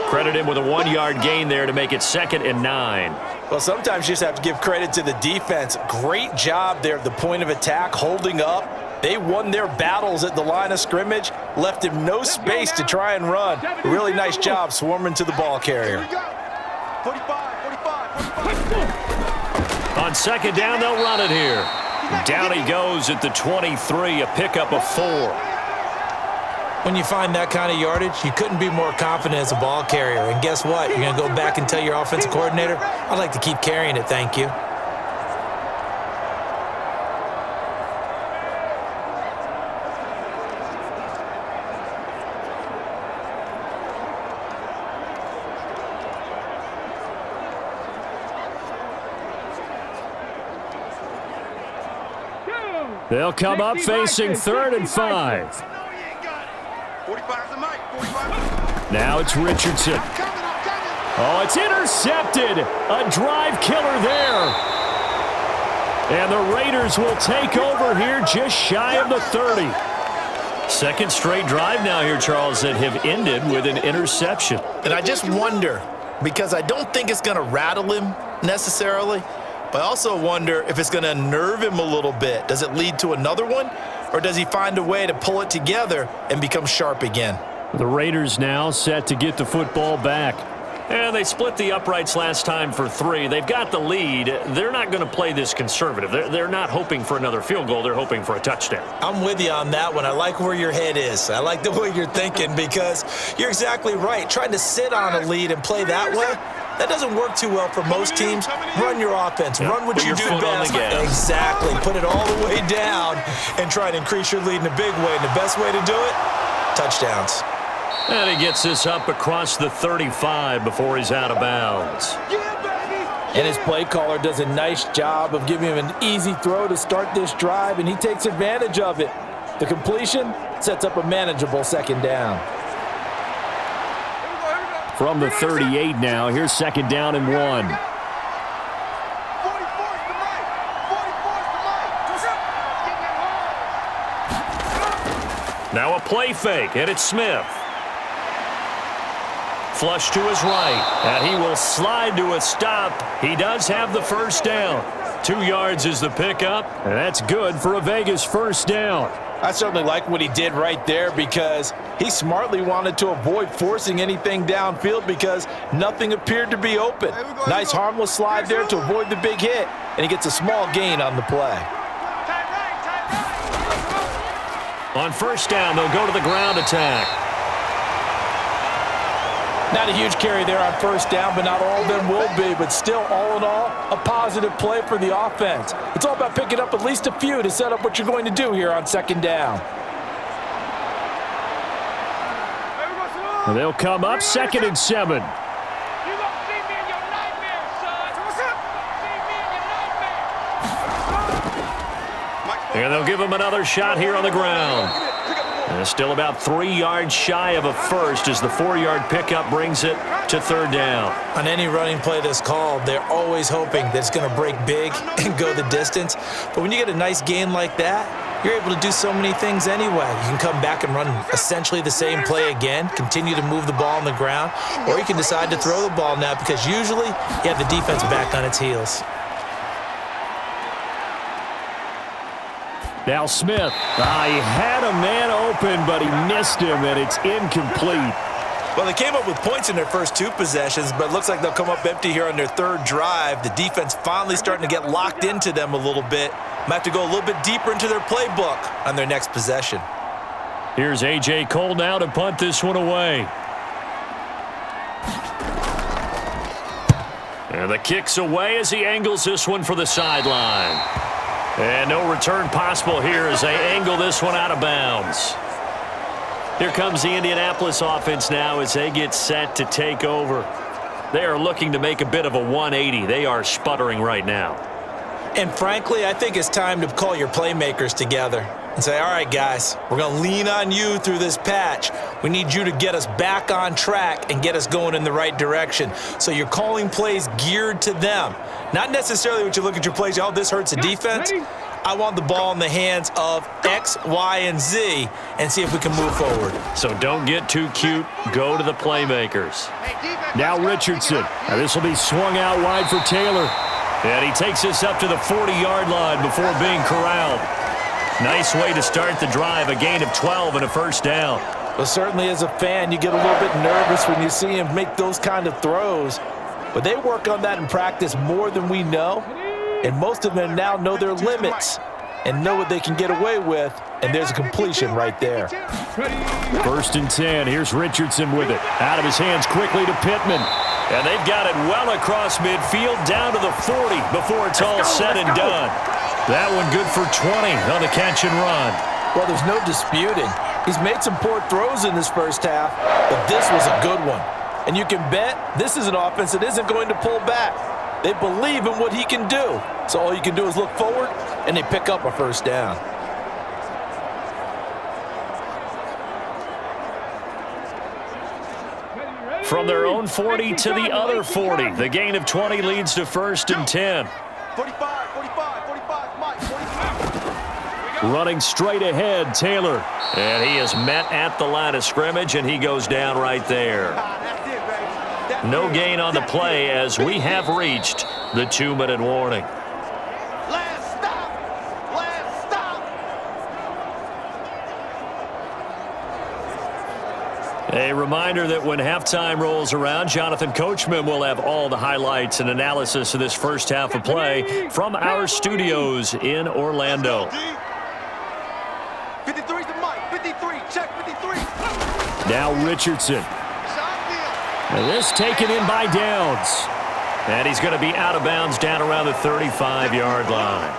F: Credit him with a 1-yard gain there to make it 2nd and 9.
C: Well, sometimes you just have to give credit to the defense. Great job there at the point of attack, holding up. They won their battles at the line of scrimmage, left him no space to try and run. Really nice job swarming to the ball carrier.
D: 45.
F: On 2nd down, they'll run it here. Down he goes at the 23, a pickup of 4.
C: When you find that kind of yardage, you couldn't be more confident as a ball carrier. And guess what? You're going to go back and tell your offensive coordinator, I'd like to keep carrying it, thank you.
B: They'll come up facing 3rd and 5.
D: 45's the Mike. 45.
B: Now it's Richardson. Oh, it's intercepted. A drive killer there. And the Raiders will take over here just shy of the 30.
F: Second straight drive now here, Charles, that have ended with an interception.
C: And I just wonder, because I don't think it's going to rattle him necessarily, but I also wonder if it's going to unnerve him a little bit. Does it lead to another one, or does he find a way to pull it together and become sharp again?
F: The Raiders now set to get the football back. And they split the uprights last time for 3. They've got the lead. They're not going to play this conservative. They're not hoping for another field goal. They're hoping for a touchdown.
C: I'm with you on that one. I like where your head is. I like the way you're thinking, because you're exactly right. Trying to sit on a lead and play that way, that doesn't work too well for most teams. Run your offense. Run what you do best. Exactly. Put it all the way down and try and increase your lead in a big way. And the best way to do it, touchdowns.
F: And he gets this up across the 35 before he's out of bounds.
C: And his play caller does a nice job of giving him an easy throw to start this drive, and he takes advantage of it. The completion sets up a manageable second down.
F: From the 38 now, here's second down and 1. Now a play fake, and it's Smith. Flush to his right, and he will slide to a stop. He does have the first down. 2 yards is the pickup, and that's good for a Vegas first down.
C: I certainly like what he did right there, because he smartly wanted to avoid forcing anything downfield because nothing appeared to be open. Nice harmless slide there to avoid the big hit, and he gets a small gain on the play.
F: On first down, they'll go to the ground attack.
C: Not a huge carry there on first down, but not all of them will be. But still, all in all, a positive play for the offense. It's all about picking up at least a few to set up what you're going to do here on second down.
F: And they'll come up 2nd and 7. And they'll give him another shot here on the ground. And still about 3 yards shy of a first as the 4-yard pickup brings it to 3rd down.
C: On any running play that's called, they're always hoping that it's going to break big and go the distance. But when you get a nice gain like that, you're able to do so many things anyway. You can come back and run essentially the same play again, continue to move the ball on the ground, or you can decide to throw the ball now, because usually you have the defense back on its heels.
F: Now Smith. He had a man open, but he missed him, and it's incomplete.
C: Well, they came up with points in their first 2 possessions, but it looks like they'll come up empty here on their 3rd drive. The defense finally starting to get locked into them a little bit. Might have to go a little bit deeper into their playbook on their next possession.
F: Here's A.J. Cole now to punt this one away. And the kick's away as he angles this one for the sideline. And no return possible here as they angle this one out of bounds. Here comes the Indianapolis offense now as they get set to take over. They are looking to make a bit of a 180. They are sputtering right now.
C: And frankly, I think it's time to call your playmakers together and say, all right, guys, we're going to lean on you through this patch. We need you to get us back on track and get us going in the right direction. So you're calling plays geared to them. Not necessarily what you look at your plays, oh, this hurts the defense. I want the ball in the hands of X, Y, and Z and see if we can move forward.
F: So don't get too cute. Go to the playmakers. Now Richardson. Now this will be swung out wide for Taylor. And he takes this up to the 40-yard line before being corralled. Nice way to start the drive, a gain of 12 and a first down.
C: Well, certainly as a fan, you get a little bit nervous when you see him make those kind of throws. But they work on that in practice more than we know. And most of them now know their limits and know what they can get away with. And there's a completion right there.
F: 1st and 10. Here's Richardson with it. Out of his hands quickly to Pittman. And they've got it well across midfield down to the 40 before it's all said and done. That one good for 20 on the catch and run.
C: Well, there's no disputing. He's made some poor throws in this first half, but this was a good one. And you can bet this is an offense that isn't going to pull back. They believe in what he can do. So all you can do is look forward, and they pick up a first down.
F: From their own 40 to the other 40. The gain of 20 leads to 1st and 10.
D: 45, 45, 45, Mike, 45.
F: Running straight ahead, Taylor. And he is met at the line of scrimmage, and he goes down right there. No gain on the play as we have reached the 2-minute warning.
D: Last stop. Last stop.
F: A reminder that when halftime rolls around, Jonathan Coachman will have all the highlights and analysis of this first half of play from our studios in Orlando.
D: 53's the mic. 53. Check 53.
F: Now Richardson. And this taken in by Downs. And he's going to be out of bounds down around the 35-yard line.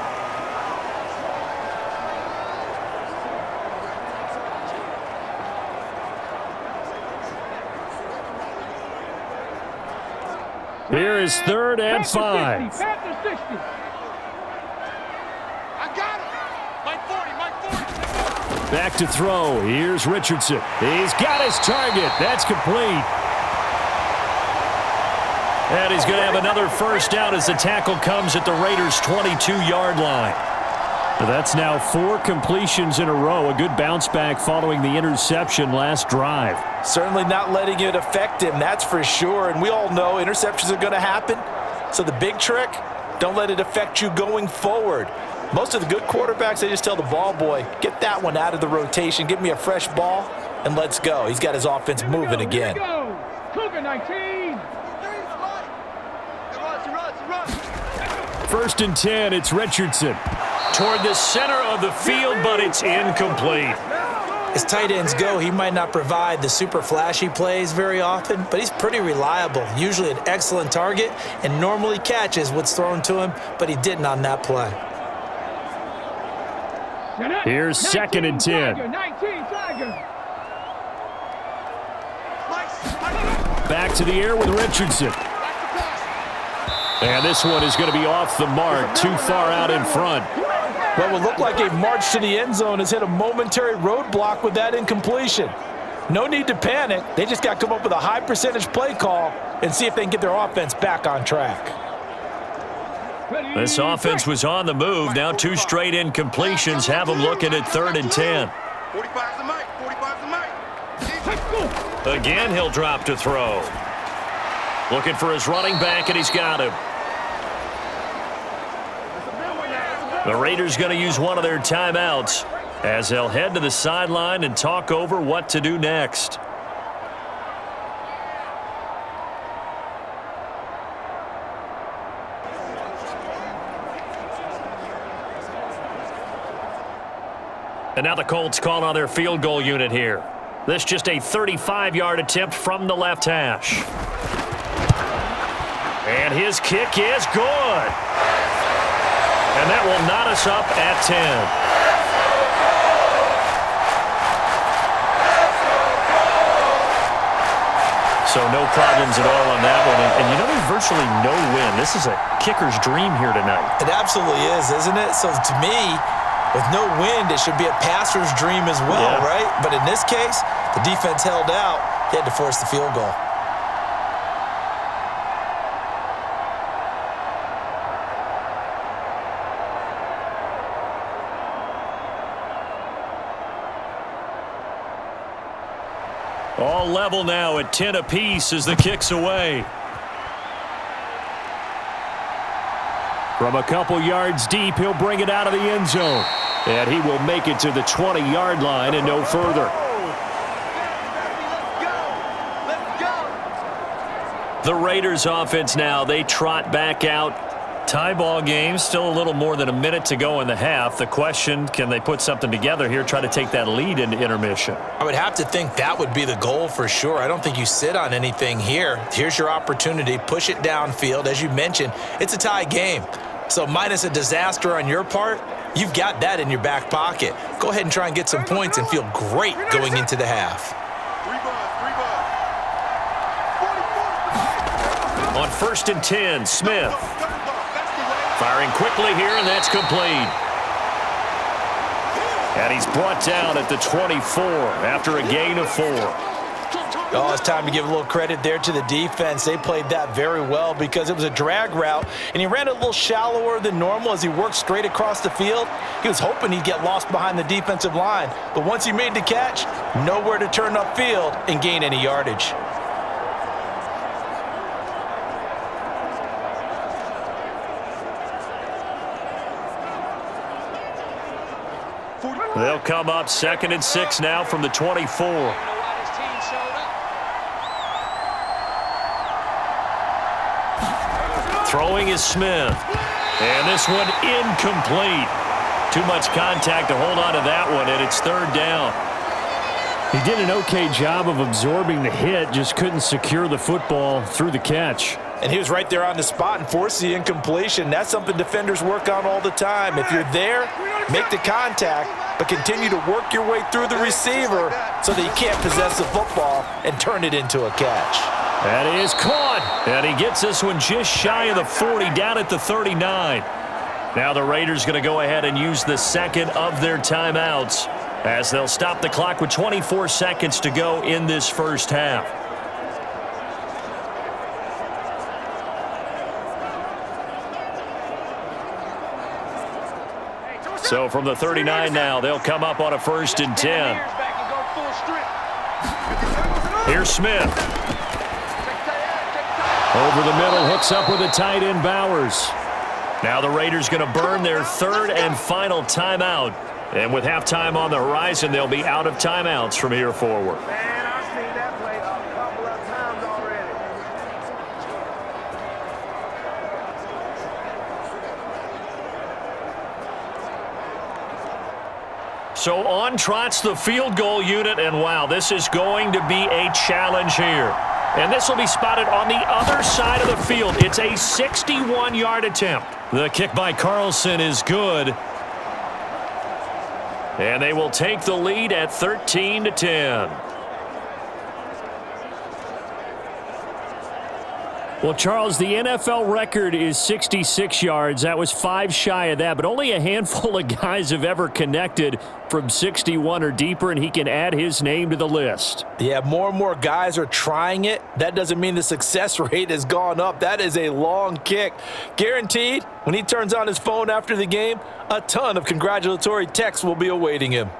F: Here is 3rd and 5.
E: Back to 60.
D: I got him. Mike 40. Mike 40.
F: Back to throw. Here's Richardson. He's got his target. That's complete. And he's going to have another first down as the tackle comes at the Raiders' 22-yard line. That's now 4 completions in a row. A good bounce back following the interception last drive.
C: Certainly not letting it affect him, that's for sure. And we all know interceptions are going to happen. So the big trick, don't let it affect you going forward. Most of the good quarterbacks, they just tell the ball boy, get that one out of the rotation, give me a fresh ball, and let's go. He's got his offense moving again.
E: Cougar 19.
F: 1st and 10, it's Richardson. Toward the center of the field, but it's incomplete.
C: As tight ends go, he might not provide the super flashy plays very often, but he's pretty reliable, usually an excellent target, and normally catches what's thrown to him, but he didn't on that play.
F: Here's 2nd and 10.
E: 19 Tiger.
F: Back to the air with Richardson. And this one is going to be off the mark, too far out in front.
C: What will look like a march to the end zone has hit a momentary roadblock with that incompletion. No need to panic. They just got to come up with a high percentage play call and see if they can get their offense back on track.
F: This offense was on the move. Now 2 straight incompletions have them looking at 3rd and 10.
D: 45's the mic. 45's the mic.
F: Again, he'll drop to throw. Looking for his running back, and he's got him. The Raiders going to use one of their timeouts as they'll head to the sideline and talk over what to do next. And now the Colts call on their field goal unit here. This just a 35-yard attempt from the left hash. And his kick is good. And that will knot us up at 10. So no problems at all on that one. And you know, there's virtually no win. This is a kicker's dream here tonight.
C: It absolutely is, isn't it? So to me, with no wind, it should be a passer's dream as well, right? But in this case, the defense held out. He had to force the field goal.
F: All level now at 10 apiece as the kick's away. From a couple yards deep, he'll bring it out of the end zone. And he will make it to the 20-yard line and no further. The Raiders offense now, they trot back out. Tie ball game, still a little more than a minute to go in the half. The question, can they put something together here, try to take that lead into intermission?
C: I would have to think that would be the goal for sure. I don't think you sit on anything here. Here's your opportunity. Push it downfield. As you mentioned, it's a tie game. So minus a disaster on your part, you've got that in your back pocket. Go ahead and try and get some points and feel great going into the half.
F: On 1st and 10, Smith. Firing quickly here, and that's complete. And he's brought down at the 24 after a gain of 4.
C: Oh, it's time to give a little credit there to the defense. They played that very well because it was a drag route, and he ran a little shallower than normal as he worked straight across the field. He was hoping he'd get lost behind the defensive line, but once he made the catch, nowhere to turn upfield and gain any yardage.
F: They'll come up 2nd and 6 now from the 24. Throwing is Smith. And this one incomplete. Too much contact to hold on to that one, and it's 3rd down.
B: He did an okay job of absorbing the hit, just couldn't secure the football through the catch.
C: And he was right there on the spot and forced the incompletion. That's something defenders work on all the time. If you're there, make the contact, but continue to work your way through the receiver so that you can't possess the football and turn it into a catch.
F: That is caught. And he gets this one just shy of the 40, down at the 39. Now the Raiders going to go ahead and use the second of their timeouts as they'll stop the clock with 24 seconds to go in this first half. So from the 39 now, they'll come up on a 1st and 10. Here's Smith.
B: Over the middle, hooks up with a tight end, Bowers.
F: Now the Raiders going to burn their 3rd and final timeout. And with halftime on the horizon, they'll be out of timeouts from here forward.
D: Man, I've seen that play a couple of times already.
F: So on trots the field goal unit, and wow, this is going to be a challenge here. And this will be spotted on the other side of the field. It's a 61-yard attempt. The kick by Carlson is good. And they will take the lead at 13-10.
B: Well, Charles, the NFL record is 66 yards. That was 5 shy of that, but only a handful of guys have ever connected from 61 or deeper, and he can add his name to the list.
C: Yeah, more and more guys are trying it. That doesn't mean the success rate has gone up. That is a long kick. Guaranteed, when he turns on his phone after the game, a ton of congratulatory texts will be awaiting him.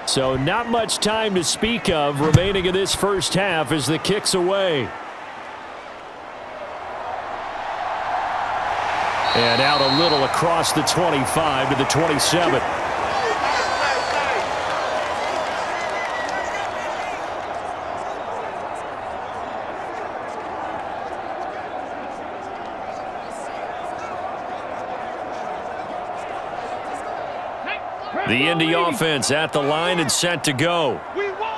B: So not much time to speak of remaining in this first half as the kick's away. And out a little across the 25 to the 27.
F: The Indy offense at the line and set to go.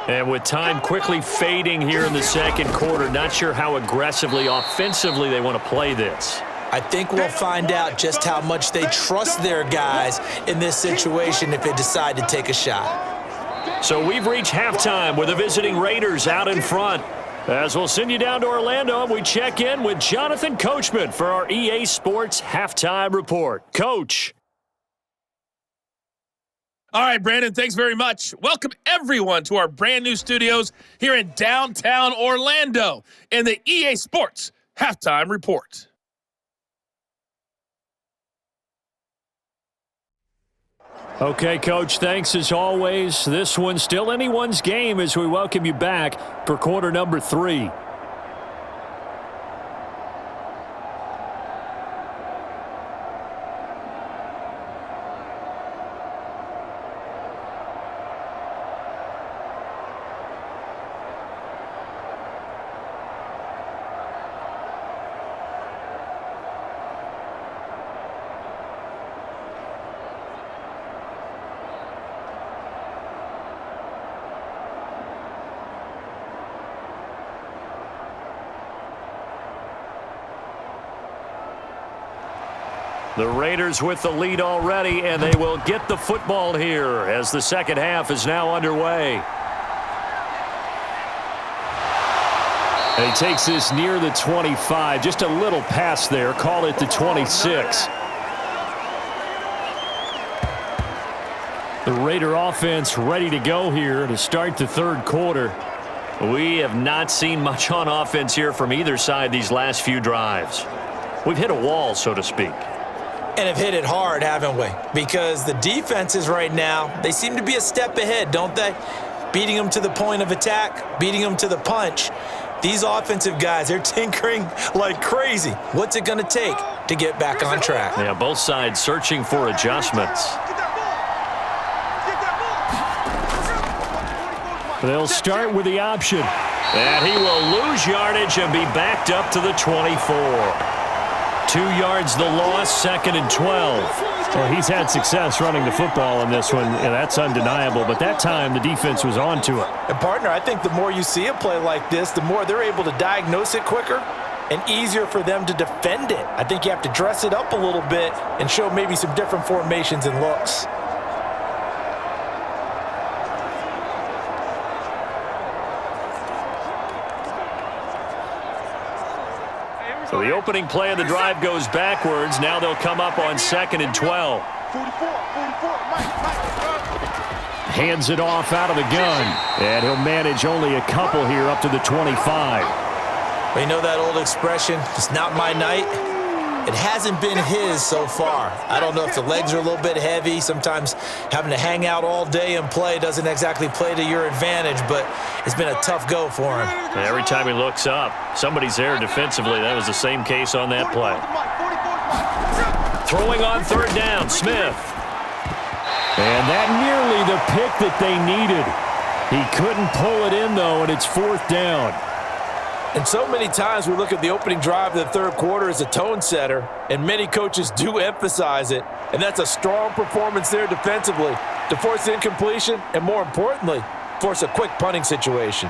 F: And with time quickly fading here in the second quarter, not sure how aggressively, offensively they want to play this.
C: I think we'll find out just how much they trust their guys in this situation if they decide to take a shot.
F: So we've reached halftime with the visiting Raiders out in front. As we'll send you down to Orlando, we check in with Jonathan Coachman for our EA Sports Halftime Report. Coach.
G: All right, Brandon, thanks very much. Welcome, everyone, to our brand new studios here in downtown Orlando in the EA Sports Halftime Report.
B: Okay, Coach, thanks as always. This one's still anyone's game as we welcome you back for quarter number 3.
F: The Raiders with the lead already, and they will get the football here as the second half is now underway.
B: And he takes this near the 25, just a little past there, call it the 26.
F: The Raider offense ready to go here to start the third quarter.
B: We have not seen much on offense here from either side these last few drives. We've hit a wall, so to speak.
C: And have hit it hard, haven't we? Because the defenses right now, they seem to be a step ahead, don't they? Beating them to the point of attack, beating them to the punch. These offensive guys, they're tinkering like crazy. What's it going to take to get back on track?
B: Yeah, both sides searching for adjustments.
F: They'll start with the option.
B: And he will lose yardage and be backed up to the 24.
F: 2 yards the loss, 2nd and 12. Well, he's had success running the football in this one, and that's undeniable. But that time, the defense was on to it.
C: And, partner, I think the more you see a play like this, the more they're able to diagnose it quicker and easier for them to defend it. I think you have to dress it up a little bit and show maybe some different formations and looks.
F: So the opening play of the drive goes backwards. Now they'll come up on 2nd and 12. Hands it off out of the gun. And he'll manage only a couple here up to the 25.
C: Well, you know that old expression, it's not my night? It hasn't been his so far. I don't know if the legs are a little bit heavy. Sometimes having to hang out all day and play doesn't exactly play to your advantage, but it's been a tough go for him.
B: Every time he looks up, somebody's there defensively. That was the same case on that play. Throwing on 3rd down, Smith.
F: And that nearly the pick that they needed. He couldn't pull it in, though, and it's 4th down.
C: And so many times we look at the opening drive of the third quarter as a tone setter, and many coaches do emphasize it. And that's a strong performance there defensively to force the incompletion and, more importantly, force a quick punting situation.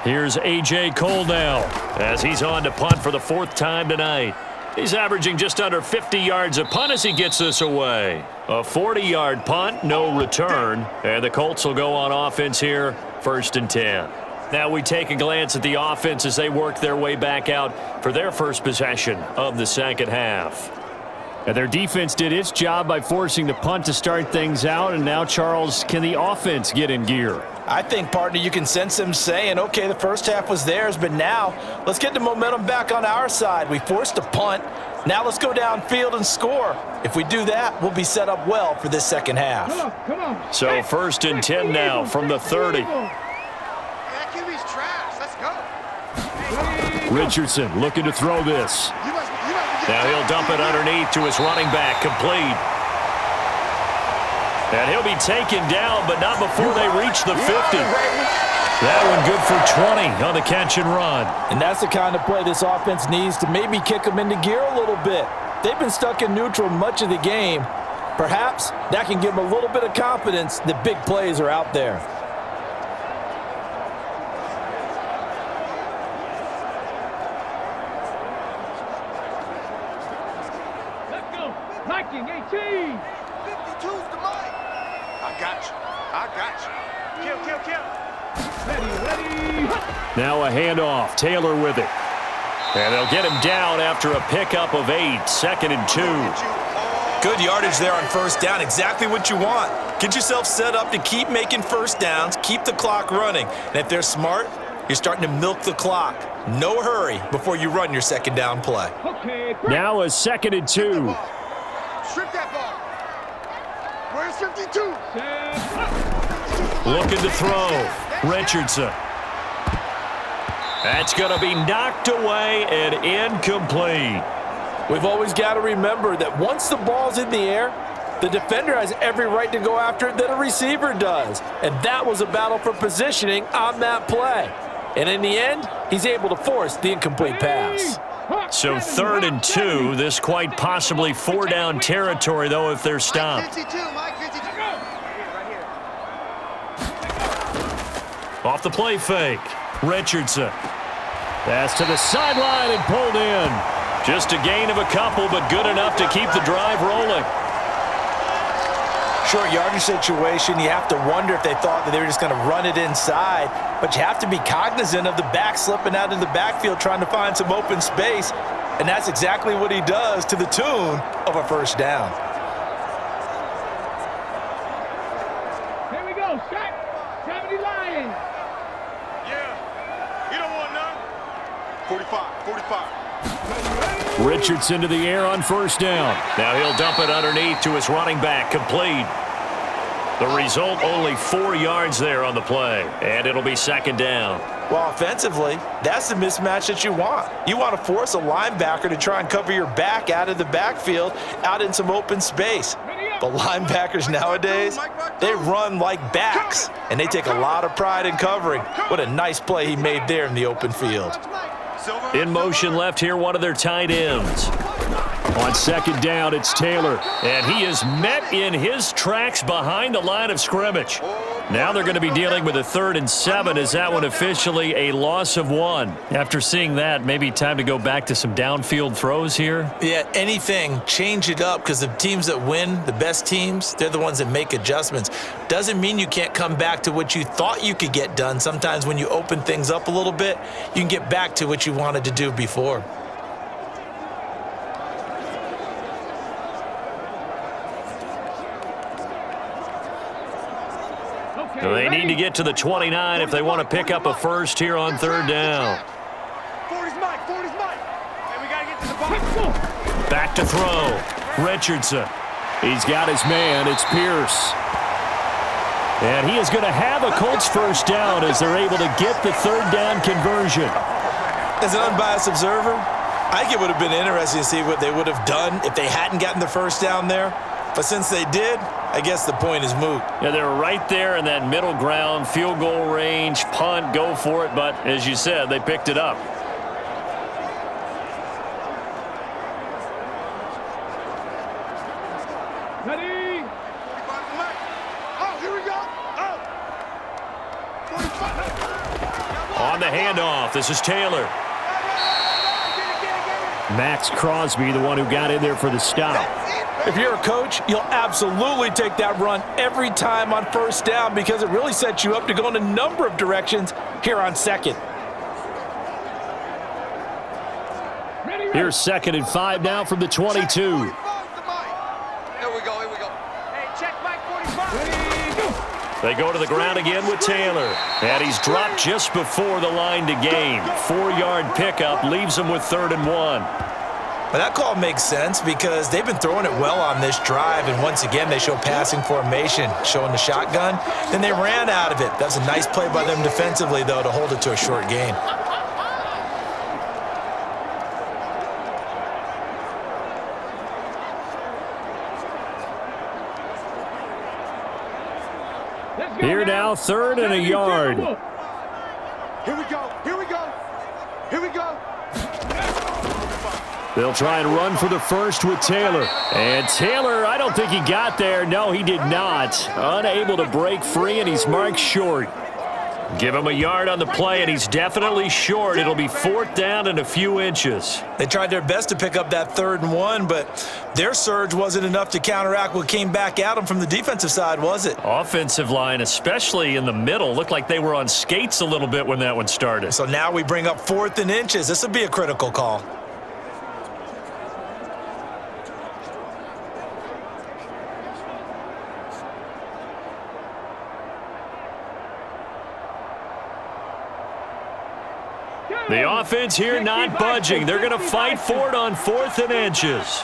F: Here's A.J. Cole now
B: as he's on to punt for the 4th time tonight. He's averaging just under 50 yards a punt as he gets this away. A 40-yard punt, no return. And the Colts will go on offense here, 1st and 10. Now we take a glance at the offense as they work their way back out for their first possession of the second half.
F: And their defense did its job by forcing the punt to start things out. And now, Charles, can the offense get in gear?
C: I think, partner, you can sense them saying, okay, the first half was theirs, but now let's get the momentum back on our side. We forced a punt. Now let's go downfield and score. If we do that, we'll be set up well for this second half.
E: Come on.
B: So 1st and 10 now from the 30.
F: Richardson looking to throw this.
B: Now he'll dump it underneath to his running back, complete. And he'll be taken down, but not before they reach the 50. That one good for 20 on the catch and run.
C: And that's the kind of play this offense needs to maybe kick them into gear a little bit. They've been stuck in neutral much of the game. Perhaps that can give them a little bit of confidence that big plays are out there.
E: Viking 18.
D: 52's the mic. I got you. Kill.
E: Ready.
F: Now a handoff. Taylor with it.
B: And they'll get him down after a pickup of 8, 2nd and 2.
C: Good yardage there on 1st down. Exactly what you want. Get yourself set up to keep making 1st downs, keep the clock running. And if they're smart, you're starting to milk the clock. No hurry before you run your 2nd down play.
E: Okay.
F: Now a 2nd and 2.
D: Strip that ball. Where's 52?
B: Looking to throw. Richardson. That's going to be knocked away and incomplete.
C: We've always got to remember that once the ball's in the air, the defender has every right to go after it that a receiver does. And that was a battle for positioning on that play. And in the end, he's able to force the incomplete pass.
B: So 3rd and 2, this quite possibly 4-down territory, though, if they're stopped. Off the play fake, Richardson.
F: Pass to the sideline and pulled in.
B: Just a gain of a couple, but good enough to keep the drive rolling.
C: Short yardage situation, you have to wonder if they thought that they were just going to run it inside. But you have to be cognizant of the back slipping out in the backfield trying to find some open space. And that's exactly what he does to the tune of a 1st down.
D: Yeah. You don't want none. 45, 45.
F: Richardson to the air on first down. Now he'll dump it underneath to his running back, complete. The result, only 4 yards there on the play, and it'll be second down.
C: Well, offensively, that's the mismatch that you want. You want to force a linebacker to try and cover your back out of the backfield, out in some open space. But linebackers nowadays, they run like backs, and they take a lot of pride in covering. What a nice play he made there in the open field.
F: In motion left here, one of their tight ends. On second down, it's Taylor, and he is met in his tracks behind the line of scrimmage. Now they're going to be dealing with a 3rd and 7. Is that one officially a loss of 1? After seeing that, maybe time to go back to some downfield throws here?
C: Yeah, anything, change it up, because the teams that win, the best teams, they're the ones that make adjustments. Doesn't mean you can't come back to what you thought you could get done. Sometimes when you open things up a little bit, you can get back to what you wanted to do before.
F: They need to get to the 29 if they want to pick up a first here on 3rd down.
D: 40's Mike, 40's Mike. Hey, we got to get to the box.
F: Back to throw. Richardson. He's got his man. It's Pierce. And he is going to have a Colts first down as they're able to get the 3rd down conversion.
C: As an unbiased observer, I think it would have been interesting to see what they would have done if they hadn't gotten the first down there. But since they did, I guess the point is moot.
F: Yeah, they're right there in that middle ground, field goal range, punt, go for it. But as you said, they picked it up.
E: Ready?
D: Oh, here we go. Oh.
F: On the handoff, this is Taylor. Max Crosby, the one who got in there for the stop.
C: If you're a coach, you'll absolutely take that run every time on first down because it really sets you up to go in a number of directions here on second.
F: Here's 2nd and 5 now from the 22.
D: Here we go, here we go. Hey, check Mike 45.
F: They go to the ground again with Taylor. And he's dropped just before the line to gain. 4-yard pickup leaves him with 3rd and 1.
C: But that call makes sense because they've been throwing it well on this drive, and once again they show passing formation, showing the shotgun. Then they ran out of it. That's a nice play by them defensively, though, to hold it to a short gain.
F: Here now, 3rd and a yard.
D: Here we go, here we go, here we go.
F: They'll try and run for the first with Taylor. And Taylor, I don't think he got there. No, he did not. Unable to break free, and he's marked short. Give him a yard on the play, and he's definitely short. It'll be 4th down and a few inches.
C: They tried their best to pick up that 3rd and 1, but their surge wasn't enough to counteract what came back at them from the defensive side, was it?
F: Offensive line, especially in the middle, looked like they were on skates a little bit when that one started.
C: So now we bring up 4th and inches. This would be a critical call.
F: The offense here not budging. They're going to fight for it on 4th and inches.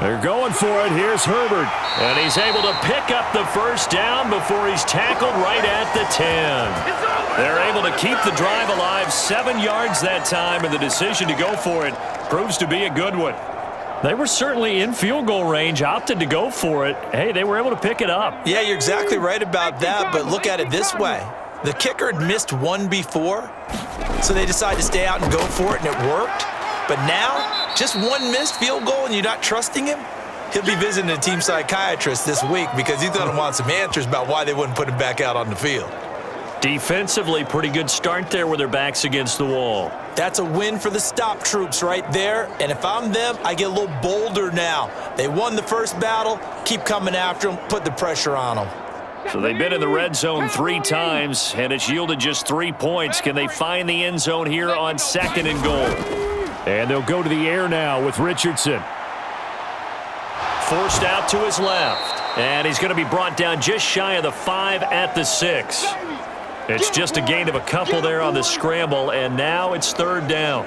F: They're going for it. Here's Herbert. And he's able to pick up the first down before he's tackled right at the 10. They're able to keep the drive alive. 7 yards that time, and the decision to go for it proves to be a good one. They were certainly in field goal range, opted to go for it. Hey, they were able to pick it up.
C: Yeah, you're exactly right about that, but look at it this way. The kicker had missed one before, so they decided to stay out and go for it, and it worked. But now, just one missed field goal and you're not trusting him? He'll be visiting a team psychiatrist this week because he's going to want some answers about why they wouldn't put him back out on the field.
F: Defensively, pretty good start there with their backs against the wall.
C: That's a win for the stop troops right there, and if I'm them, I get a little bolder now. They won the first battle, keep coming after them, put the pressure on them.
F: So they've been in the red zone 3 times, and it's yielded just 3 points. Can they find the end zone here on 2nd and goal? And they'll go to the air now with Richardson. Forced out to his left. And he's going to be brought down just shy of the 5 at the 6. It's just a gain of a couple there on the scramble, and now it's 3rd down.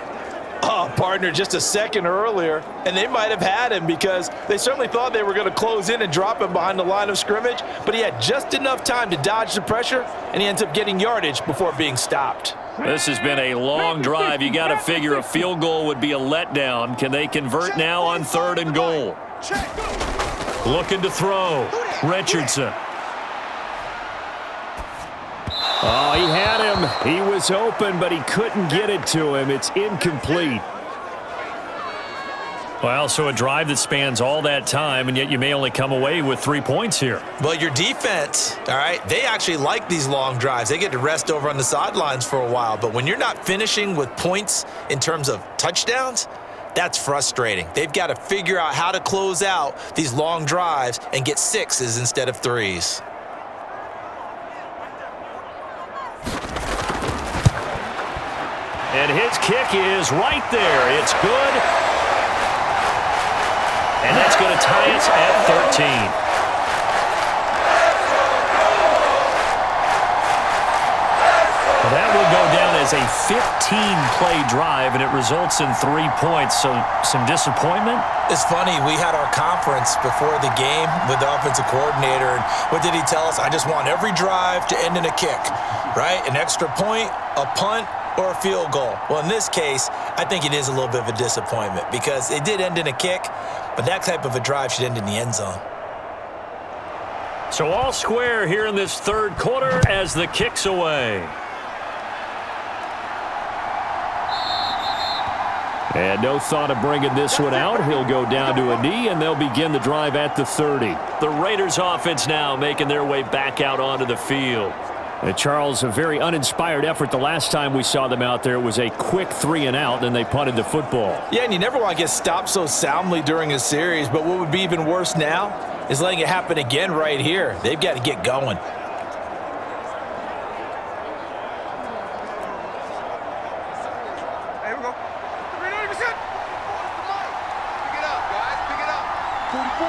C: Oh, partner, just a second earlier, and they might have had him because they certainly thought they were going to close in and drop him behind the line of scrimmage, but he had just enough time to dodge the pressure, and he ends up getting yardage before being stopped.
F: This has been a long drive. You got to figure a field goal would be a letdown. Can they convert now on 3rd and goal? Looking to throw. Richardson.
B: Oh, he had him. He was open, but he couldn't get it to him. It's incomplete.
F: Well, so a drive that spans all that time, and yet you may only come away with 3 points here.
C: Well, your defense, all right, they actually like these long drives. They get to rest over on the sidelines for a while. But when you're not finishing with points in terms of touchdowns, that's frustrating. They've got to figure out how to close out these long drives and get 6s instead of 3s.
F: And his kick is right there. It's good. And that's going to tie us at 13. Well, that will go down as a 15-play drive, and it results in 3 points. So some disappointment?
C: It's funny, we had our conference before the game with the offensive coordinator, and what did he tell us? I just want every drive to end in a kick, right? An extra point, a punt, or a field goal. Well, in this case, I think it is a little bit of a disappointment because it did end in a kick, but that type of a drive should end in the end zone.
F: So all square here in this 3rd quarter as the kick's away.
B: And no thought of bringing this one out. He'll go down to a knee, and they'll begin the drive at the 30.
F: The Raiders offense now making their way back out onto the field.
B: And Charles, a very uninspired effort. The last time we saw them out there was a quick 3-and-out, and they punted the football.
C: Yeah, and you never want to get stopped so soundly during a series, but what would be even worse now is letting it happen again right here. They've got to get going.
D: Here we go. 90%. Pick it up, guys. Pick it up. 44,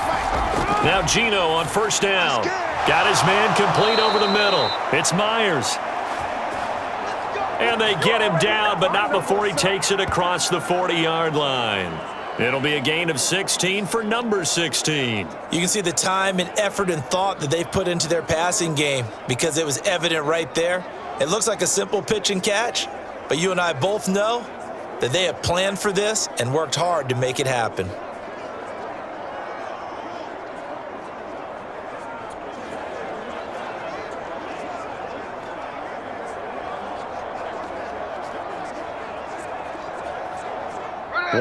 D: right.
F: Now Gino on 1st down. Got his man complete over the middle. It's Myers. And they get him down, but not before he takes it across the 40-yard line. It'll be a gain of 16 for number 16.
C: You can see the time and effort and thought that they've put into their passing game because it was evident right there. It looks like a simple pitch and catch, but you and I both know that they have planned for this and worked hard to make it happen.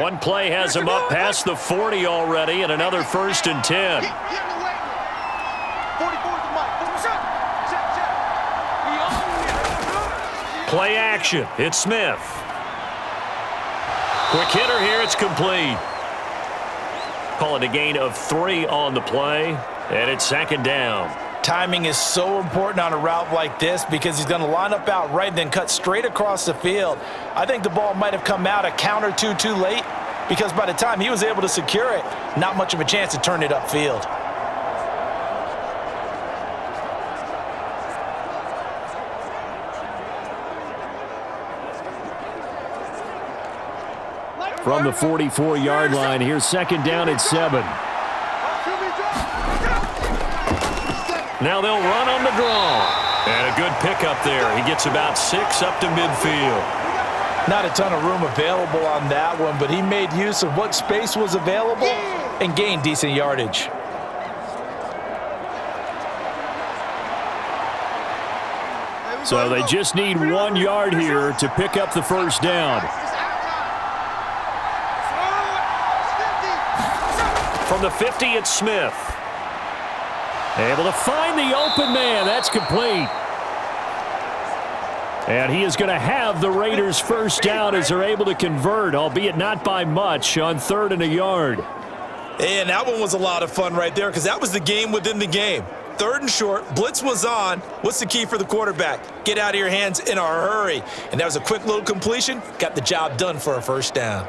F: One play has him up past the 40 already, and another 1st and 10. Play action. It's Smith. Quick hitter here. It's complete. Call it a gain of 3 on the play, and it's 2nd down.
C: Timing is so important on a route like this because he's going to line up out right and then cut straight across the field. I think the ball might have come out a count or two too late because by the time he was able to secure it, not much of a chance to turn it upfield.
B: From the 44-yard line, here's 2nd down and 7.
F: Now they'll run on the draw. And a good pickup there. He gets about 6 up to midfield.
C: Not a ton of room available on that one, but he made use of what space was available and gained decent yardage.
B: So they just need 1 yard here to pick up the 1st down.
F: From the 50, it's Smith.
B: Able to find the open man. That's complete. And he is going to have the Raiders' 1st down as they're able to convert, albeit not by much, on 3rd and a yard.
C: And that one was a lot of fun right there because that was the game within the game. 3rd and short, blitz was on. What's the key for the quarterback? Get out of your hands in a hurry. And that was a quick little completion. Got the job done for a 1st down.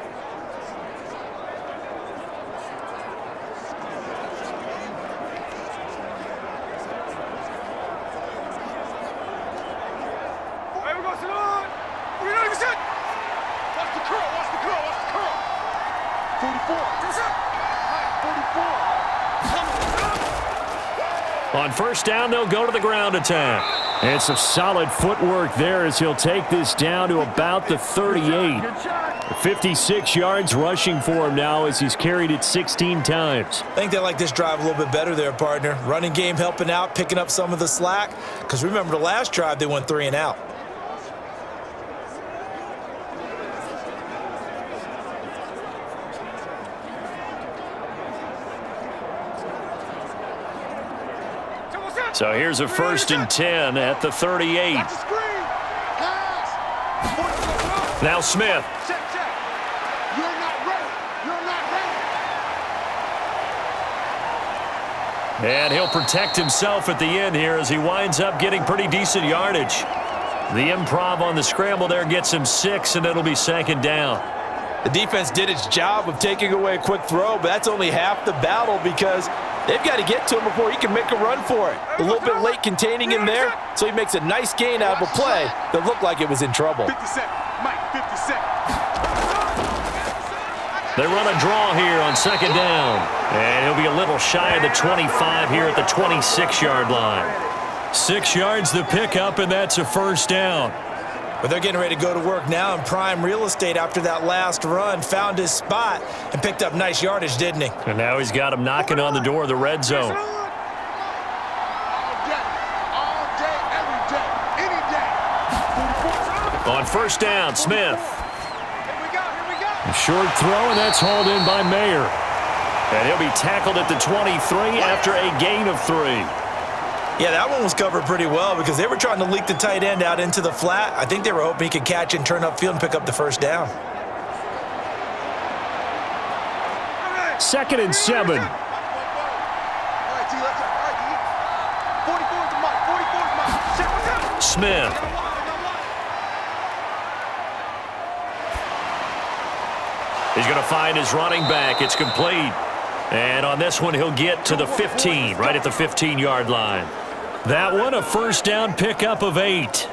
F: On first down, they'll go to the ground attack.
B: And some solid footwork there as he'll take this down to about the 38. 56 yards rushing for him now as he's carried it 16 times.
C: I think they like this drive a little bit better there, partner. Running game helping out, picking up some of the slack. Because remember, the last drive, they went 3 and out.
F: So here's a 1st and 10 at the 38. Now Smith. And he'll protect himself at the end here as he winds up getting pretty decent yardage. The improv on the scramble there gets him 6, and it'll be 2nd down.
C: The defense did its job of taking away a quick throw, but that's only half the battle because they've got to get to him before he can make a run for it. A little bit late containing him there, so he makes a nice gain out of a play that looked like it was in trouble.
D: 50 seconds. Mike, 50 seconds.
F: They run a draw here on 2nd down. And he'll be a little shy of the 25 here at the 26-yard line.
B: 6 yards the pickup, and that's a 1st down.
C: But they're getting ready to go to work now in prime real estate after that last run. Found his spot and picked up nice yardage, didn't he?
F: And now he's got him knocking on the door of the red zone.
D: All day, every day, any day.
F: On 1st down, Smith.
D: Here we go, here we go.
B: A short throw, and that's hauled in by Mayer.
F: And he'll be tackled at the 23 after a gain of 3.
C: Yeah, that one was covered pretty well because they were trying to leak the tight end out into the flat. I think they were hoping he could catch and turn upfield and pick up the 1st down.
B: 2nd and 7.
D: All right, T, let's go. All right, T. 44 is the mark. 44 is the mark. Check what's up.
F: Smith. He's going to find his running back. It's complete. And on this one, he'll get to the 15, right at the 15-yard line.
B: That one, a 1st down pickup of 8.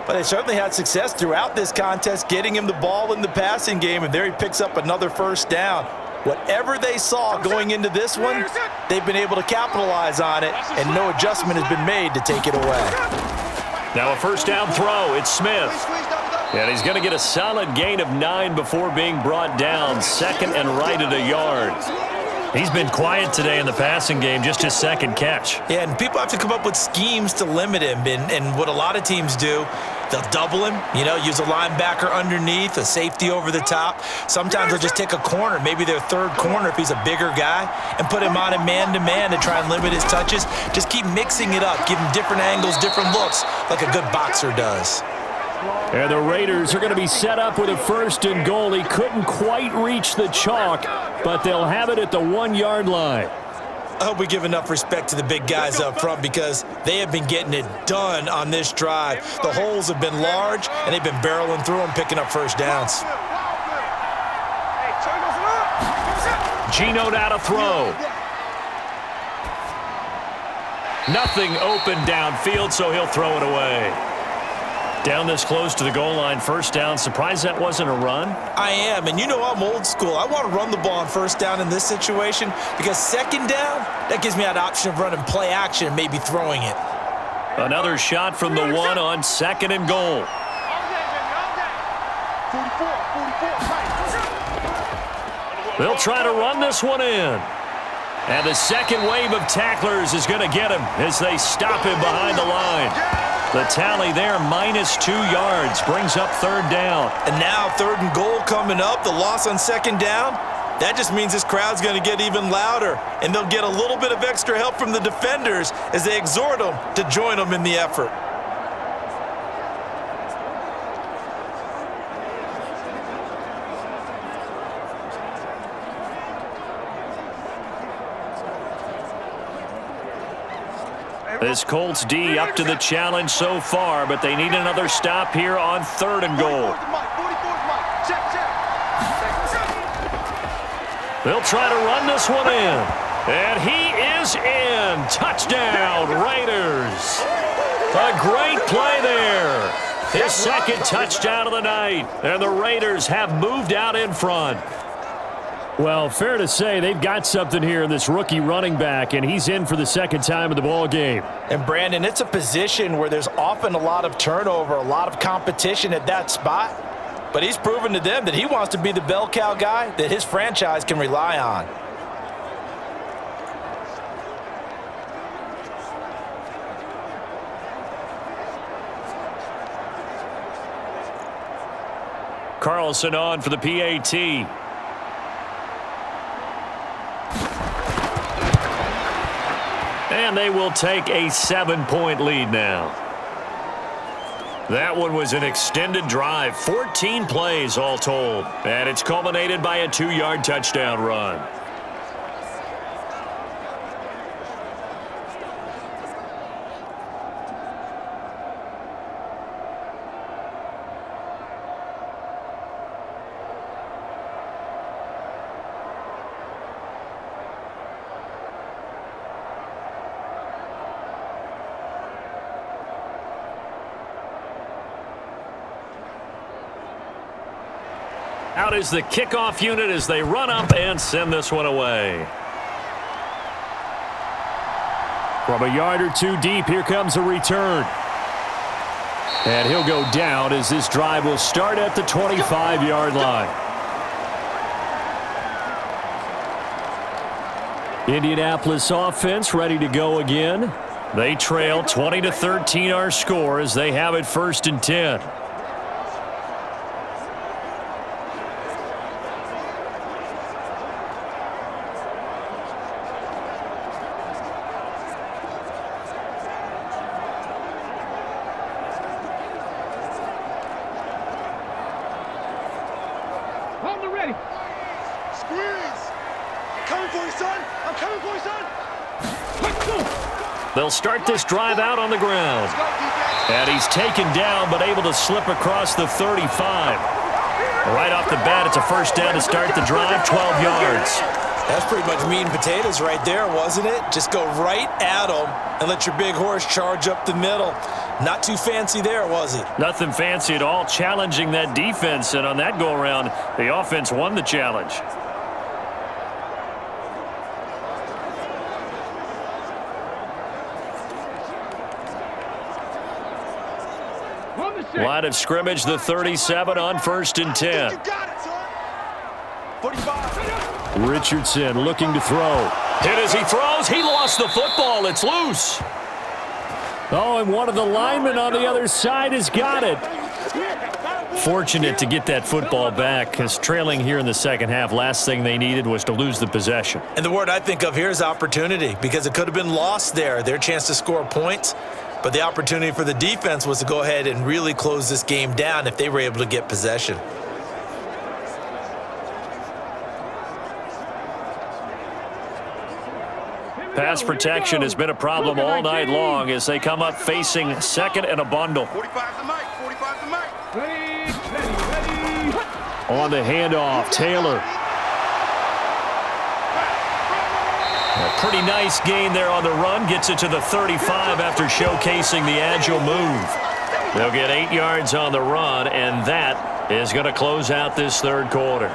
C: But they certainly had success throughout this contest, getting him the ball in the passing game, and there he picks up another 1st down. Whatever they saw going into this one, they've been able to capitalize on it, and no adjustment has been made to take it away.
F: Now a 1st down throw. It's Smith. And he's going to get a solid gain of 9 before being brought down. 2nd and right at a yard. He's been quiet today in the passing game, just his 2nd catch.
C: Yeah, and people have to come up with schemes to limit him. And what a lot of teams do, they'll double him, use a linebacker underneath, a safety over the top. Sometimes they'll just take a corner, maybe their 3rd corner if he's a bigger guy, and put him on a man-to-man to try and limit his touches. Just keep mixing it up, give him different angles, different looks, like a good boxer does.
B: And the Raiders are going to be set up with a 1st and goal. He couldn't quite reach the chalk, but they'll have it at the 1-yard line.
C: I hope we give enough respect to the big guys up front because they have been getting it done on this drive. The holes have been large, and they've been barreling through them, picking up 1st downs.
F: Geno out of throw. Nothing open downfield, so he'll throw it away. Down this close to the goal line, 1st down. Surprised that wasn't a run?
C: I am, and I'm old school. I want to run the ball on 1st down in this situation because 2nd down, that gives me that option of running play action and maybe throwing it.
F: Another shot from the 1 on 2nd and goal.
D: 44.
F: They'll try to run this one in. And the 2nd wave of tacklers is going to get him as they stop him behind the line. The tally there, -2 yards, brings up 3rd down.
C: And now 3rd and goal coming up, the loss on 2nd down. That just means this crowd's going to get even louder, and they'll get a little bit of extra help from the defenders as they exhort them to join them in the effort.
F: This Colts D up to the challenge so far, but they need another stop here on 3rd and goal. They'll try to run this one in. And he is in. Touchdown, Raiders. A great play there. His 2nd touchdown of the night. And the Raiders have moved out in front. Well, fair to say they've got something here in this rookie running back, and he's in for the second time in the ball game.
C: And, Brandon, it's a position where there's often a lot of turnover, a lot of competition at that spot. But he's proven to them that he wants to be the bell cow guy that his franchise can rely on.
F: Carlson on for the PAT. And they will take a 7-point lead now. That one was an extended drive, 14 plays all told. And it's culminated by a 2-yard touchdown run. Out is the kickoff unit as they run up and send this one away. From a yard or two deep, here comes a return. And he'll go down as this drive will start at the 25-yard line. Indianapolis offense ready to go again. They trail 20-13 our score as they have it 1st and 10. They'll start this drive out on the ground. And he's taken down but able to slip across the 35. Right off the bat, it's a first down to start the drive, 12 yards.
C: That's pretty much meat and potatoes right there, wasn't it? Just go right at them and let your big horse charge up the middle. Not too fancy there, was it?
F: Nothing fancy at all, challenging that defense. And on that go-around, the offense won the challenge. Line of scrimmage, the 37 on 1st and 10. Richardson looking to throw. Hit as he throws. He lost the football. It's loose. Oh, and one of the linemen on the other side has got it. Fortunate to get that football back, because trailing here in the second half, last thing they needed was to lose the possession.
C: And the word I think of here is opportunity, because it could have been lost there. Their chance to score points. But the opportunity for the defense was to go ahead and really close this game down if they were able to get possession.
F: Pass protection has been a problem all night long as they come up facing second and a bundle.
D: 45 to Mike, 45 to Mike.
E: Ready.
F: On the handoff, Taylor. A pretty nice gain there on the run. Gets it to the 35 after showcasing the agile move. They'll get 8 yards on the run, and that is going to close out this third quarter.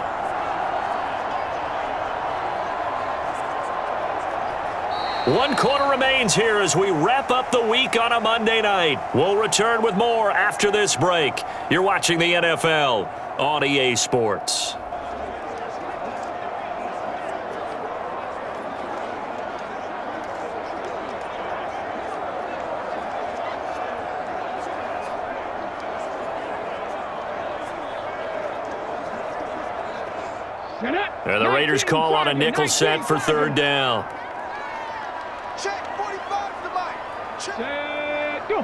F: One quarter remains here as we wrap up the week on a Monday night. We'll return with more after this break. You're watching the NFL on EA Sports. And the Raiders call on a nickel set for 3rd down.
D: Check 45 to Mike. Check.
E: Go.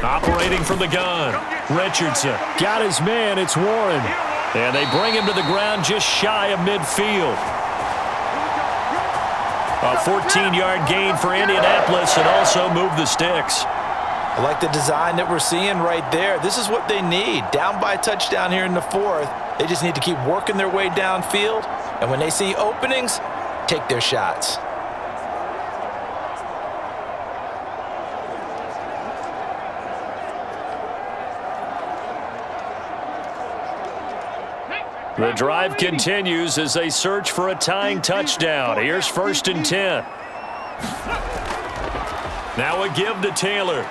F: Operating from the gun, Richardson. Got his man, it's Warren. And they bring him to the ground just shy of midfield. A 14-yard gain for Indianapolis and also move the sticks.
C: I like the design that we're seeing right there. This is what they need. Down by a touchdown here in the 4th. They just need to keep working their way downfield. And when they see openings, take their shots.
F: The drive continues as they search for a tying touchdown. Here's 1st and 10. Now a give to Taylor.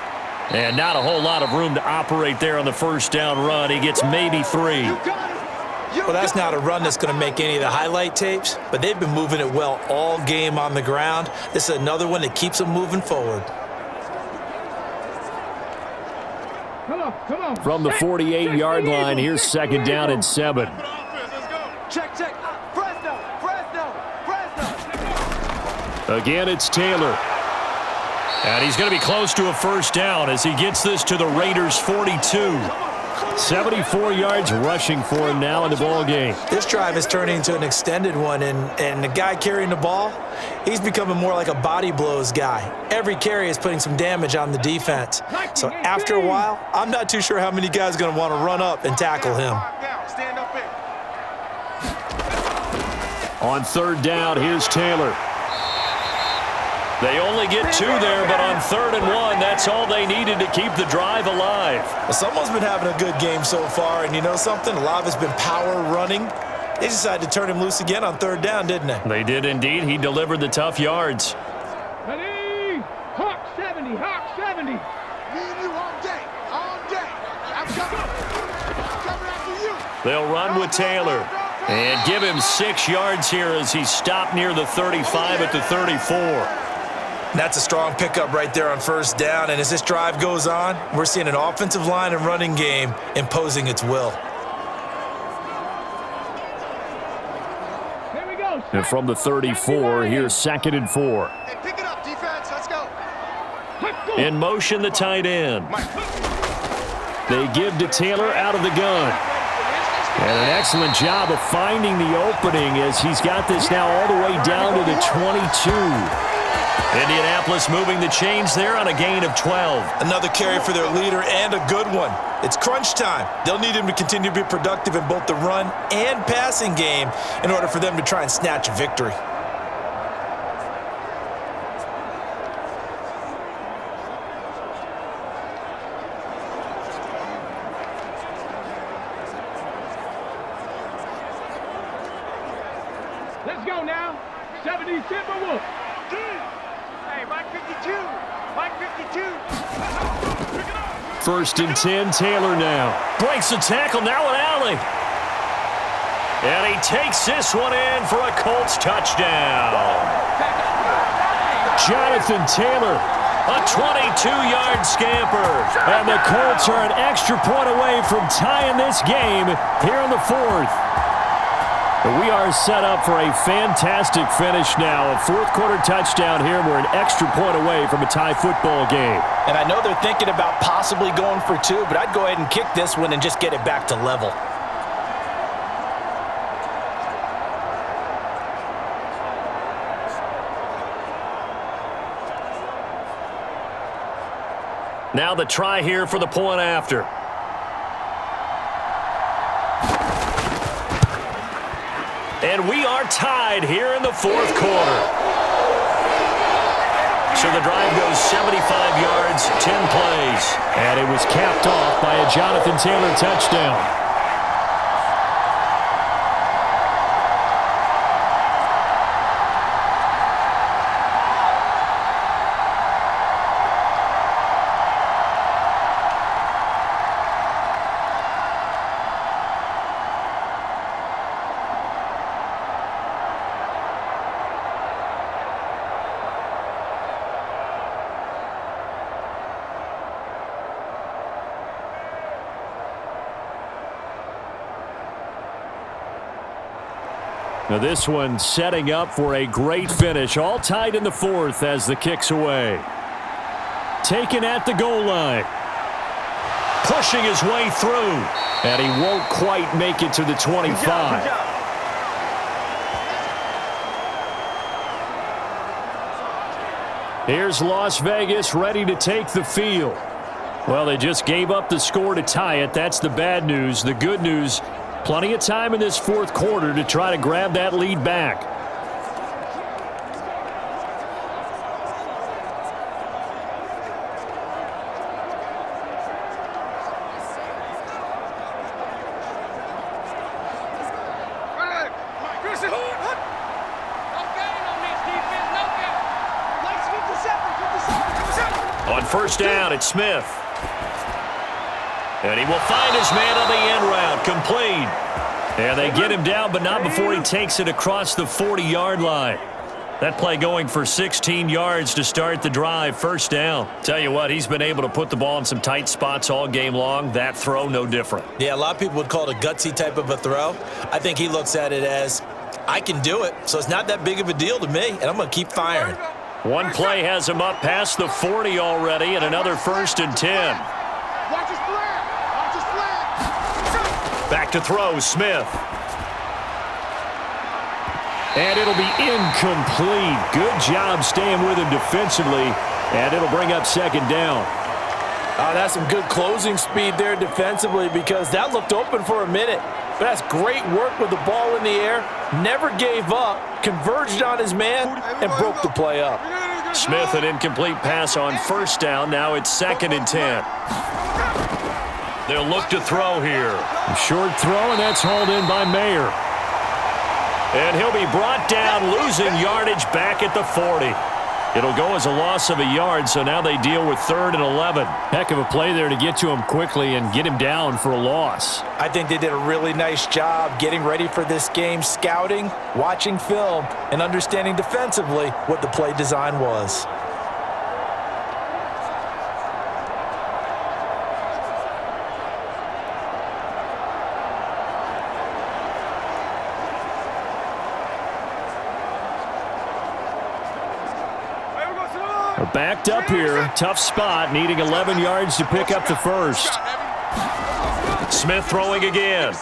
F: And not a whole lot of room to operate there on the first down run. He gets maybe 3.
C: Well, that's not a run that's going to make any of the highlight tapes, but they've been moving it well all game on the ground. This is another one that keeps them moving forward.
E: Come on.
F: From the 48-yard line, here's 2nd down and 7.
D: Check. Fresno.
F: Again, it's Taylor. And he's going to be close to a first down as he gets this to the Raiders' 42. 74 yards rushing for him now in the ball game.
C: This drive is turning into an extended one, and the guy carrying the ball, he's becoming more like a body blows guy. Every carry is putting some damage on the defense. So after a while, I'm not too sure how many guys are going to want to run up and tackle him.
D: Stand up in.
F: On 3rd down, here's Taylor. They only get 2 there, but on 3rd and 1, that's all they needed to keep the drive alive.
C: Well, someone's been having a good game so far, and you know something? A lot of it's been power running. They decided to turn him loose again on 3rd down, didn't they?
F: They did indeed. He delivered the tough yards.
E: Ready? Hawk 70.
D: Me and you all day. I'm coming after you.
F: They'll run with Taylor and give him 6 yards here as he stopped near the 35 at the 34.
C: That's a strong pickup right there on 1st down, and as this drive goes on, we're seeing an offensive line and running game imposing its will.
E: Here we go.
F: And from the 34, here's 2nd and 4.
D: Hey, pick it up, defense. Let's go.
F: In motion, the tight end. They give to Taylor out of the gun. And an excellent job of finding the opening as he's got this now all the way down to the 22. Indianapolis moving the chains there on a gain of 12.
C: Another carry for their leader and a good one. It's crunch time. They'll need him to continue to be productive in both the run and passing game in order for them to try and snatch a victory.
E: Let's go now. 70 Timberwolves.
D: Hey, Mike 52.
F: 1st and 10, Taylor now. Breaks the tackle, now an alley. And he takes this one in for a Colts touchdown. Jonathan Taylor, a 22-yard scamper. And the Colts are an extra point away from tying this game here in the 4th. We are set up for a fantastic finish now. A 4th quarter touchdown here. We're an extra point away from a tie football game.
C: And I know they're thinking about possibly going for 2, but I'd go ahead and kick this one and just get it back to level.
F: Now the try here for the point after. And we are tied here in the 4th quarter. So the drive goes 75 yards, 10 plays. And it was capped off by a Jonathan Taylor touchdown. Now this one setting up for a great finish. All tied in the 4th as the kick's away. Taken at the goal line. Pushing his way through. And he won't quite make it to the 25. Here's Las Vegas ready to take the field. Well, they just gave up the score to tie it. That's the bad news. The good news, plenty of time in this 4th quarter to try to grab that lead back. On first down, it's Smith. And he will find his man on the end route. Complete. And they get him down, but not before he takes it across the 40-yard line. That play going for 16 yards to start the drive. First down. Tell you what, he's been able to put the ball in some tight spots all game long. That throw, no different.
C: Yeah, a lot of people would call it a gutsy type of a throw. I think he looks at it as, I can do it, so it's not that big of a deal to me, and I'm going to keep firing.
F: One play has him up past the 40 already, and another 1st and 10.
D: Watch his flag. Watch his flag.
F: Back to throw, Smith.
B: And it'll be incomplete. Good job staying with him defensively, and it'll bring up 2nd down.
C: That's some good closing speed there defensively because that looked open for a minute. But that's great work with the ball in the air. Never gave up, converged on his man, and broke the play up.
F: Smith, an incomplete pass on first down. Now it's 2nd and 10. They'll look to throw here.
B: A short throw, and that's hauled in by Mayer.
F: And he'll be brought down, losing yardage back at the 40. It'll go as a loss of a yard, so now they deal with 3rd and 11.
B: Heck of a play there to get to him quickly and get him down for a loss.
C: I think they did a really nice job getting ready for this game, scouting, watching film, and understanding defensively what the play design was.
B: Backed up here. Tough spot, needing 11 yards to pick up the first.
F: Smith throwing again.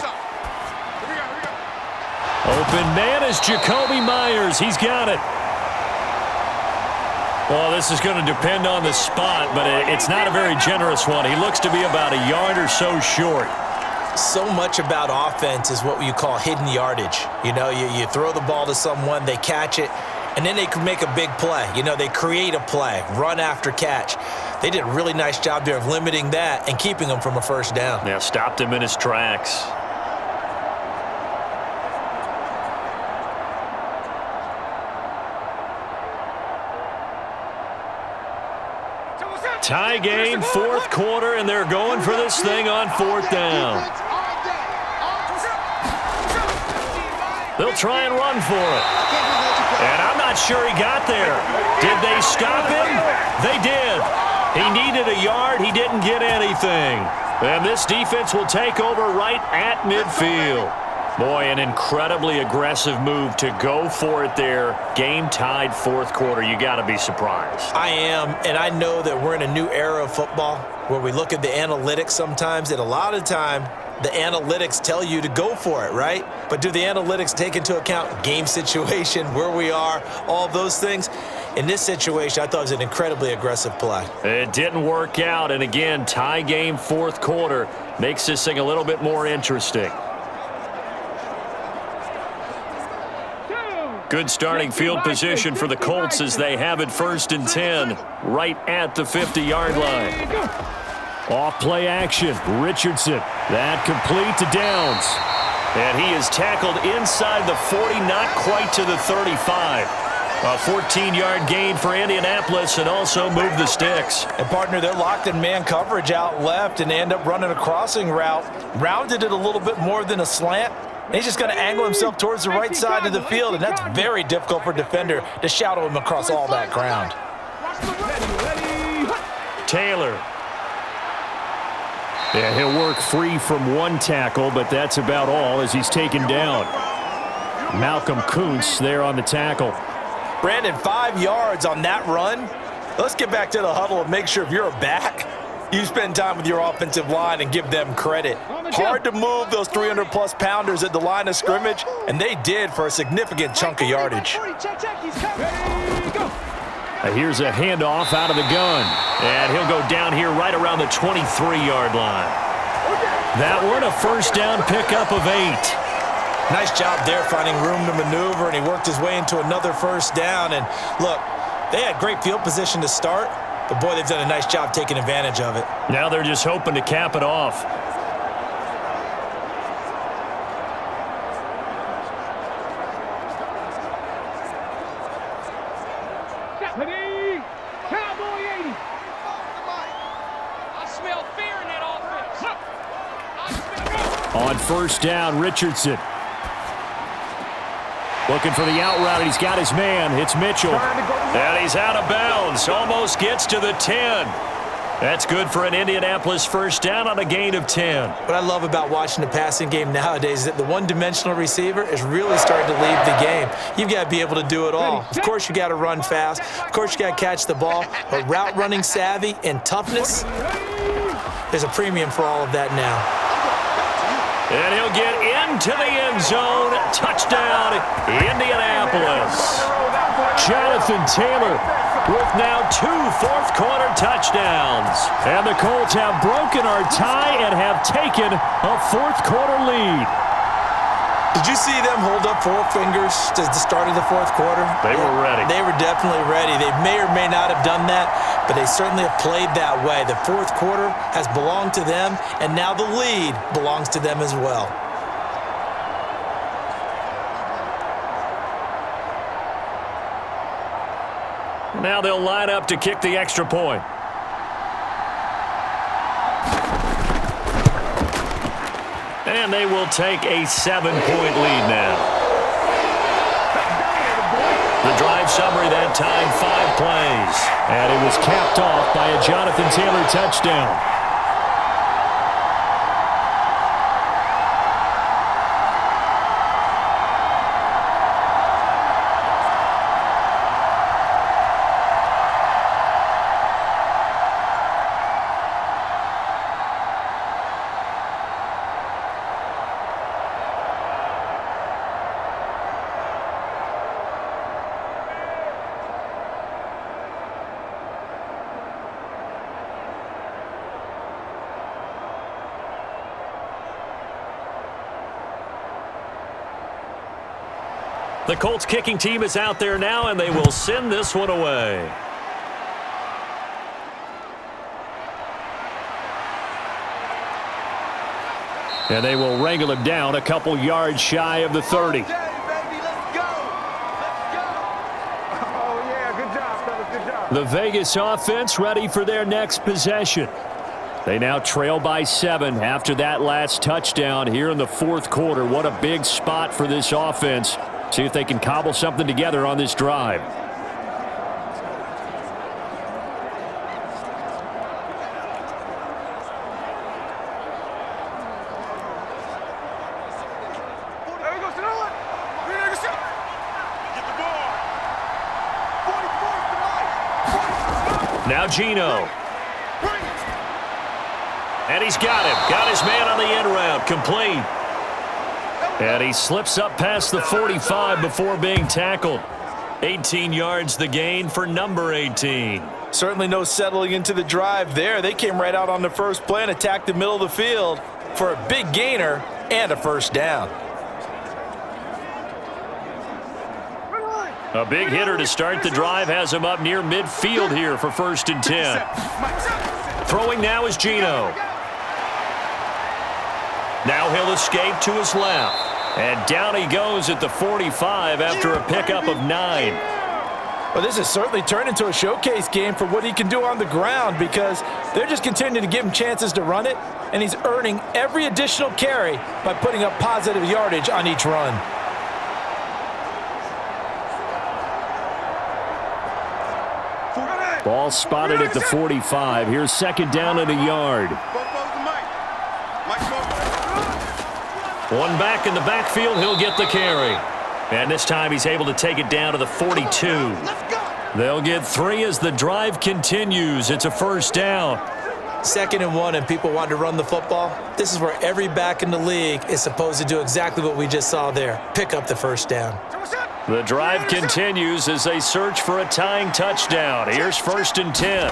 B: Open man is Jacoby Myers. He's got it.
F: Well, this is going to depend on the spot, but it's not a very generous one. He looks to be about a yard or so short.
C: So much about offense is what you call hidden yardage. You know, you throw the ball to someone, they catch it, and then they can make a big play. You know, they create a play, run after catch. They did a really nice job there of limiting that and keeping him from a first down.
F: Yeah, stopped him in his tracks. Tie game, 4th quarter, and they're going for this thing on 4th down. They'll try and run for it. And I'm not sure he got there. Did they stop him? They did. He needed a yard. He didn't get anything. And this defense will take over right at midfield. Boy, an incredibly aggressive move to go for it there. Game tied 4th quarter. You got to be surprised.
C: I am, and I know that we're in a new era of football where we look at the analytics sometimes, and a lot of time the analytics tell you to go for it, right? But do the analytics take into account game situation, where we are, all those things? In this situation, I thought it was an incredibly aggressive play.
F: It didn't work out, and again, tie game 4th quarter makes this thing a little bit more interesting. Good starting field position for the Colts as they have it 1st and 10 right at the 50-yard line.
B: Off play action. Richardson. That complete to Downs.
F: And he is tackled inside the 40, not quite to the 35. A 14-yard gain for Indianapolis and also move the sticks.
C: And, partner, they're locked in man coverage out left, and they end up running a crossing route. Rounded it a little bit more than a slant. And he's just going to angle himself towards the right side of the field, and that's very difficult for a defender to shadow him across all that ground.
F: Taylor.
B: Yeah, he'll work free from one tackle, but that's about all as he's taken down. Malcolm Kuntz there on the tackle.
C: Brandon, 5 yards on that run. Let's get back to the huddle and make sure if you're a back, you spend time with your offensive line and give them credit. Hard to move those 300-plus pounders at the line of scrimmage, and they did for a significant chunk of yardage.
B: Here's a handoff out of the gun.
F: And he'll go down here right around the 23-yard line.
B: That one a first down pickup of 8.
C: Nice job there finding room to maneuver, and he worked his way into another first down. And look, they had great field position to start, but boy, they've done a nice job taking advantage of it.
F: Now they're just hoping to cap it off. On first down, Richardson. Looking for the out route. He's got his man. It's Mitchell. And he's out of bounds. Almost gets to the 10. That's good for an Indianapolis first down on a gain of 10.
C: What I love about watching the passing game nowadays is that the one-dimensional receiver is really starting to leave the game. You've got to be able to do it all. Of course, you got to run fast. Of course, you got to catch the ball. But route running savvy and toughness, there's a premium for all of that now.
F: And he'll get into the end zone. Touchdown, Indianapolis. Jonathan Taylor with now 2 fourth-quarter touchdowns. And the Colts have broken our tie and have taken a fourth-quarter lead.
C: Did you see them hold up 4 fingers to the start of the fourth quarter?
F: They were ready.
C: They were definitely ready. They may or may not have done that, but they certainly have played that way. The fourth quarter has belonged to them, and now the lead belongs to them as well.
F: Now they'll line up to kick the extra point. And they will take a 7-point lead now. The drive summary that time, 5 plays. And it was capped off by a Jonathan Taylor touchdown. The Colts kicking team is out there now, and they will send this one away. And they will wrangle him down a couple yards shy of the 30. The Vegas offense ready for their next possession. They now trail by 7 after that last touchdown here in the fourth quarter. What a big spot for this offense. See if they can cobble something together on this drive. Now Geno. And he's got him. Got his man on the end route. Complete. And he slips up past the 45 before being tackled. 18 yards the gain for number 18.
C: Certainly no settling into the drive there. They came right out on the first play and attacked the middle of the field for a big gainer and a first down.
F: A big hitter to start the drive has him up near midfield here for 1st and 10. Throwing now is Geno. Now he'll escape to his left. And down he goes at the 45 after a pickup of 9.
C: Well, this has certainly turned into a showcase game for what he can do on the ground because they're just continuing to give him chances to run it, and he's earning every additional carry by putting up positive yardage on each run.
F: Ball spotted at the 45. Here's 2nd down and a yard. One back in the backfield, he'll get the carry. And this time he's able to take it down to the 42. They'll get 3 as the drive continues. It's a first down.
C: 2nd and 1 and people want to run the football. This is where every back in the league is supposed to do exactly what we just saw there. Pick up the first down.
F: The drive continues as they search for a tying touchdown. Here's 1st and 10.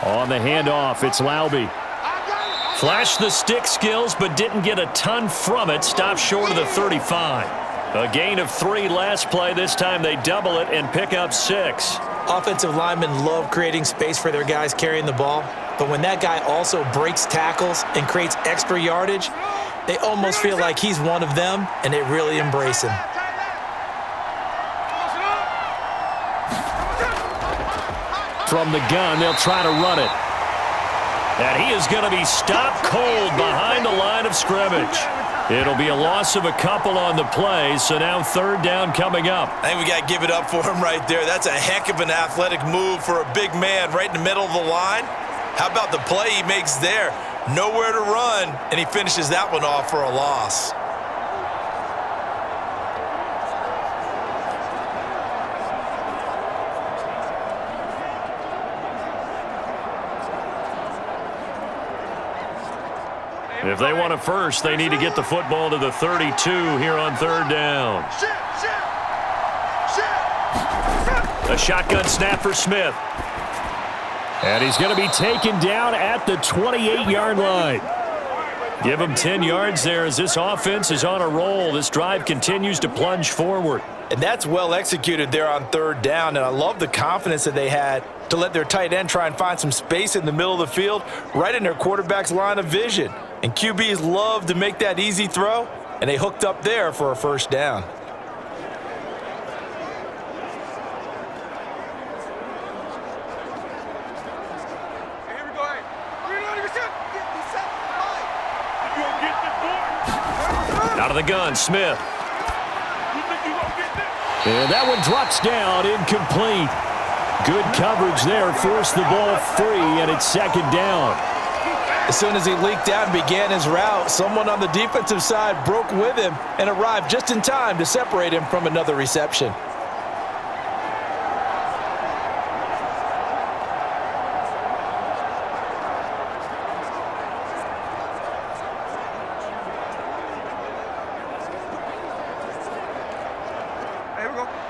F: On the handoff, it's Laube. Flashed the stick skills, but didn't get a ton from it. Stopped short of the 35. A gain of 3 last play. This time they double it and pick up 6.
C: Offensive linemen love creating space for their guys carrying the ball, but when that guy also breaks tackles and creates extra yardage, they almost feel like he's one of them, and they really embrace him.
F: From the gun, they'll try to run it. And he is going to be stopped cold behind the line of scrimmage. It'll be a loss of a couple on the play, so now third down coming up.
C: I think we got to give it up for him right there. That's a heck of an athletic move for a big man right in the middle of the line. How about the play he makes there? Nowhere to run, and he finishes that one off for a loss.
F: If they want a first, they need to get the football to the 32 here on third down. A shotgun snap for Smith. And he's going to be taken down at the 28-yard line. Give him 10 yards there as this offense is on a roll. This drive continues to plunge forward.
C: And that's well executed there on third down, and I love the confidence that they had to let their tight end try and find some space in the middle of the field, right in their quarterback's line of vision. And QBs love to make that easy throw, and they hooked up there for a first down.
D: Here we go.
F: Out of the gun, Smith. And that one drops down, incomplete. Good coverage there, forced the ball free, and it's second down.
C: As soon as he leaked out and began his route, someone on the defensive side broke with him and arrived just in time to separate him from another reception.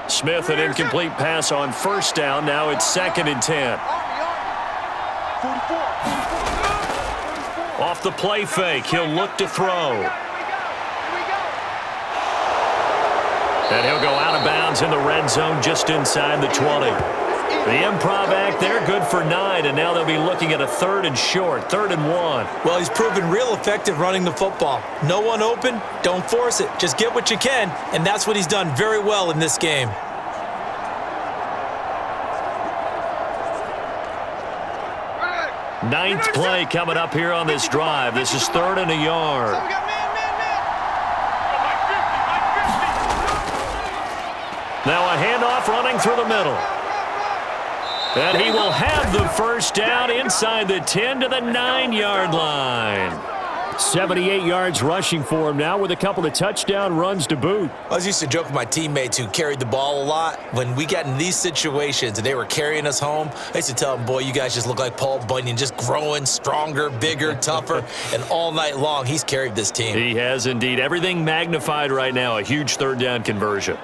F: Smith, an incomplete pass on first down. Now it's 2nd and 10. Off the play fake, he'll look to throw. And he'll go out of bounds in the red zone just inside the 20. The improv act there, good for 9, and now they'll be looking at a 3rd and short, 3rd and 1.
C: Well, he's proven real effective running the football. No one open, don't force it. Just get what you can, and that's what he's done very well in this game.
F: Ninth play coming up here on this drive. This is 3rd and a yard. Now a handoff running through the middle. And he will have the first down inside the 10 to the 9-yard line.
B: 78 yards rushing for him now with a couple of touchdown runs to boot.
C: I used to joke with my teammates who carried the ball a lot. When we got in these situations and they were carrying us home, I used to tell them, boy, you guys just look like Paul Bunyan, just growing stronger, bigger, tougher, and all night long he's carried this team.
F: He has indeed. Everything magnified right now, a huge third down conversion.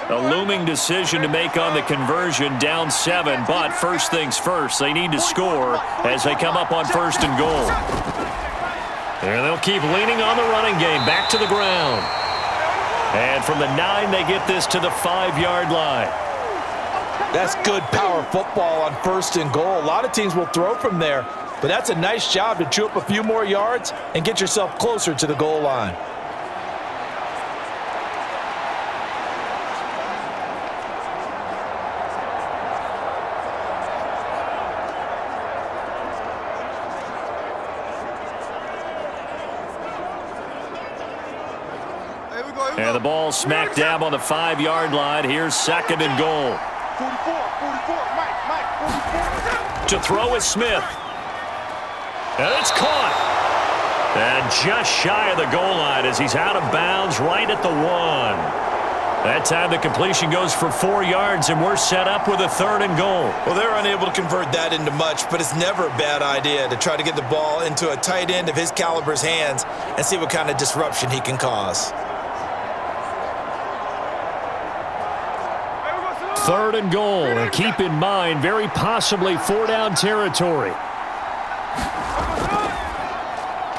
F: A looming decision to make on the conversion, down 7, but first things first, they need to score as they come up on 1st and goal. And they'll keep leaning on the running game, back to the ground. And from the 9, they get this to the 5-yard line.
C: That's good power football on 1st and goal. A lot of teams will throw from there, but that's a nice job to chew up a few more yards and get yourself closer to the goal line.
F: And the ball smack dab on the 5-yard line. Here's 2nd and goal.
D: 44.
F: To throw is Smith. And it's caught. And just shy of the goal line as he's out of bounds right at the 1. That time the completion goes for 4 yards, and we're set up with a 3rd and goal.
C: Well, they're unable to convert that into much, but it's never a bad idea to try to get the ball into a tight end of his caliber's hands and see what kind of disruption he can cause.
B: 3rd and goal, and keep in mind, very possibly 4-down territory.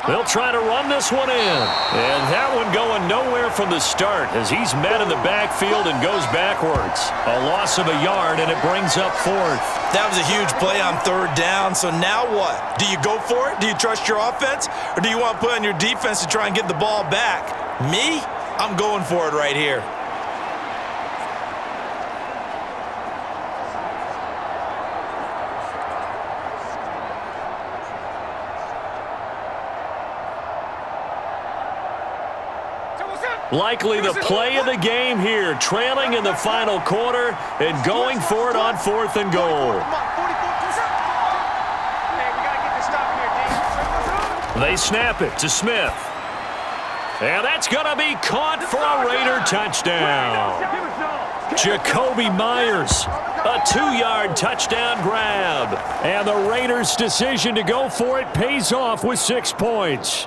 F: They'll try to run this one in. And that one going nowhere from the start as he's met in the backfield and goes backwards. A loss of a yard, and it brings up fourth.
C: That was a huge play on third down, so now what? Do you go for it? Do you trust your offense? Or do you want to put on your defense to try and get the ball back? Me? I'm going for it right here.
F: Likely the play of the game here, trailing in the final quarter and going for it on fourth and goal. They snap it to Smith. And that's going to be caught for a Raider touchdown. Jacoby Myers, a 2-yard touchdown grab. And the Raiders' decision to go for it pays off with 6 points.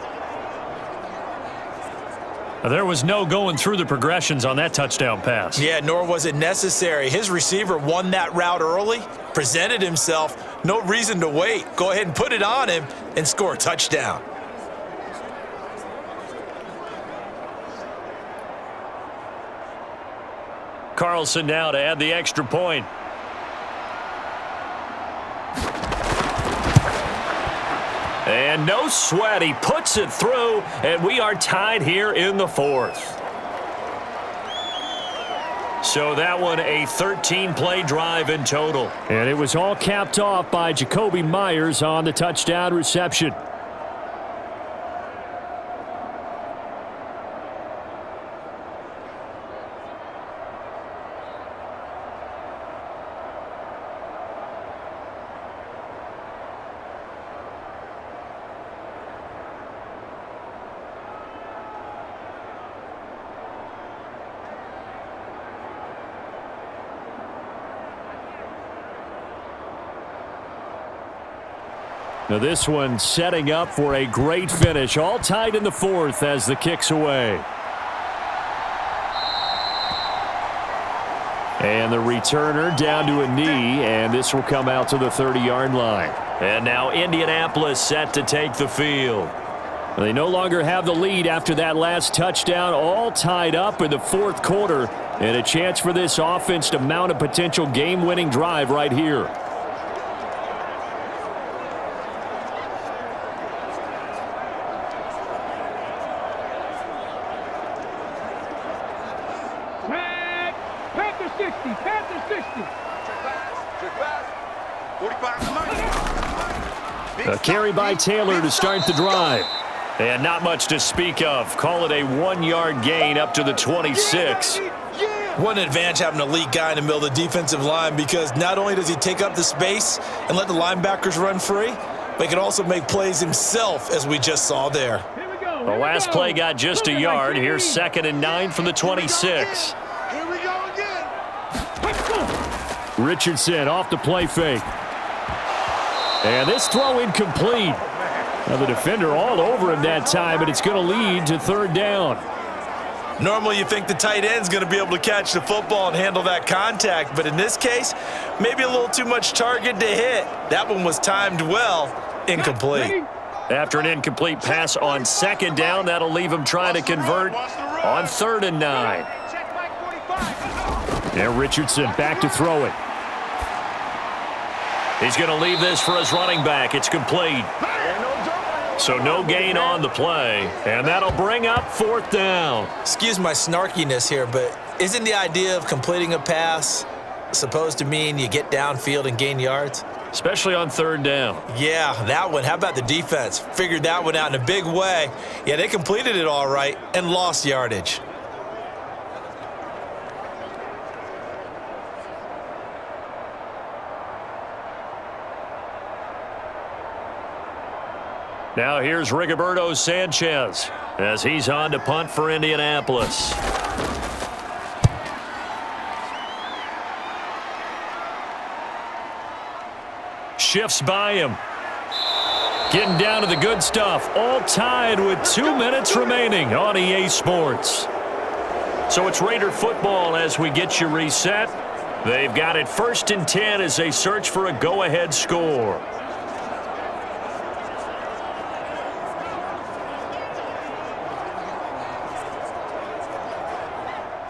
F: There was no going through the progressions on that touchdown pass.
C: Yeah, nor was it necessary. His receiver won that route early, presented himself, no reason to wait. Go ahead and put it on him and score a touchdown.
F: Carlson now to add the extra point. And no sweat, he puts it through, and we are tied here in the fourth. So that one a 13-play drive in total.
B: And it was all capped off by Jacoby Myers on the touchdown reception. Now this one setting up for a great finish. All tied in the fourth as the kick's away. And the returner down to a knee, and this will come out to the 30-yard line.
F: And now Indianapolis set to take the field.
B: They no longer have the lead after that last touchdown, all tied up in the fourth quarter, and a chance for this offense to mount a potential game-winning drive right here.
F: A carry by Taylor to start the drive. And not much to speak of. Call it a 1-yard gain up to the 26.
C: What an advantage having an elite guy in the middle of the defensive line, because not only does he take up the space and let the linebackers run free, but he can also make plays himself, as we just saw there.
F: The last play got just a yard. Here's 2nd and 9 from the 26.
D: Here we go again.
B: Richardson off the play fake. And this throw incomplete. Now the defender all over him that time, but it's going to lead to 3rd down.
C: Normally you think the tight end's going to be able to catch the football and handle that contact, but in this case, maybe a little too much target to hit. That one was timed well, incomplete.
F: After an incomplete pass on 2nd down, that'll leave him trying to convert on 3rd and 9.
B: And Richardson back to throw it.
F: He's going to leave this for his running back. It's complete. So no gain on the play, and that'll bring up 4th down.
C: Excuse my snarkiness here, but isn't the idea of completing a pass supposed to mean you get downfield and gain yards?
F: Especially on 3rd down.
C: Yeah, that one. How about the defense? Figured that one out in a big way. Yeah, they completed it all right and lost yardage.
F: Now here's Rigoberto Sanchez as he's on to punt for Indianapolis. Shifts by him. Getting down to the good stuff. All tied with 2 minutes remaining on EA Sports. So it's Raider football as we get you reset. They've got it 1st and 10 as they search for a go-ahead score.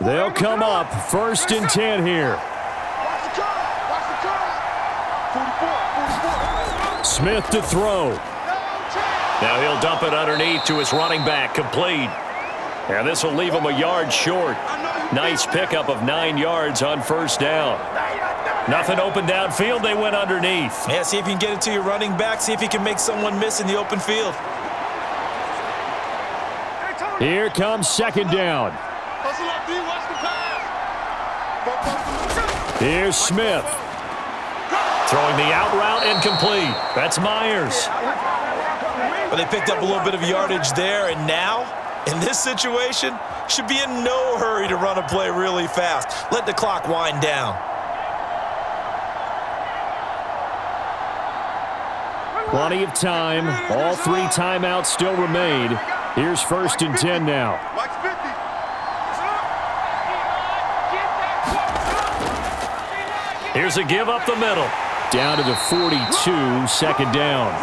F: They'll come up 1st and 10 here.
D: Watch the curve. Watch the curve. 44.
F: Smith to throw.
B: Now he'll dump it underneath to his running back, complete. And this will leave him a yard short. Nice pickup of 9 yards on 1st down. Nothing open downfield, they went underneath.
C: Yeah, see if you can get it to your running back. See if you can make someone miss in the open field.
F: Here comes 2nd down.
D: Hustle up, D. Watch the pass.
F: Here's Smith.
B: Throwing the out route incomplete. That's Myers.
C: Well, they picked up a little bit of yardage there, and now, in this situation, should be in no hurry to run a play really fast. Let the clock wind down.
F: Plenty of time. All 3 timeouts still remain. Here's 1st and 10 now.
D: Watch 50.
B: Here's a give up the middle.
F: Down to the 42, 2nd down.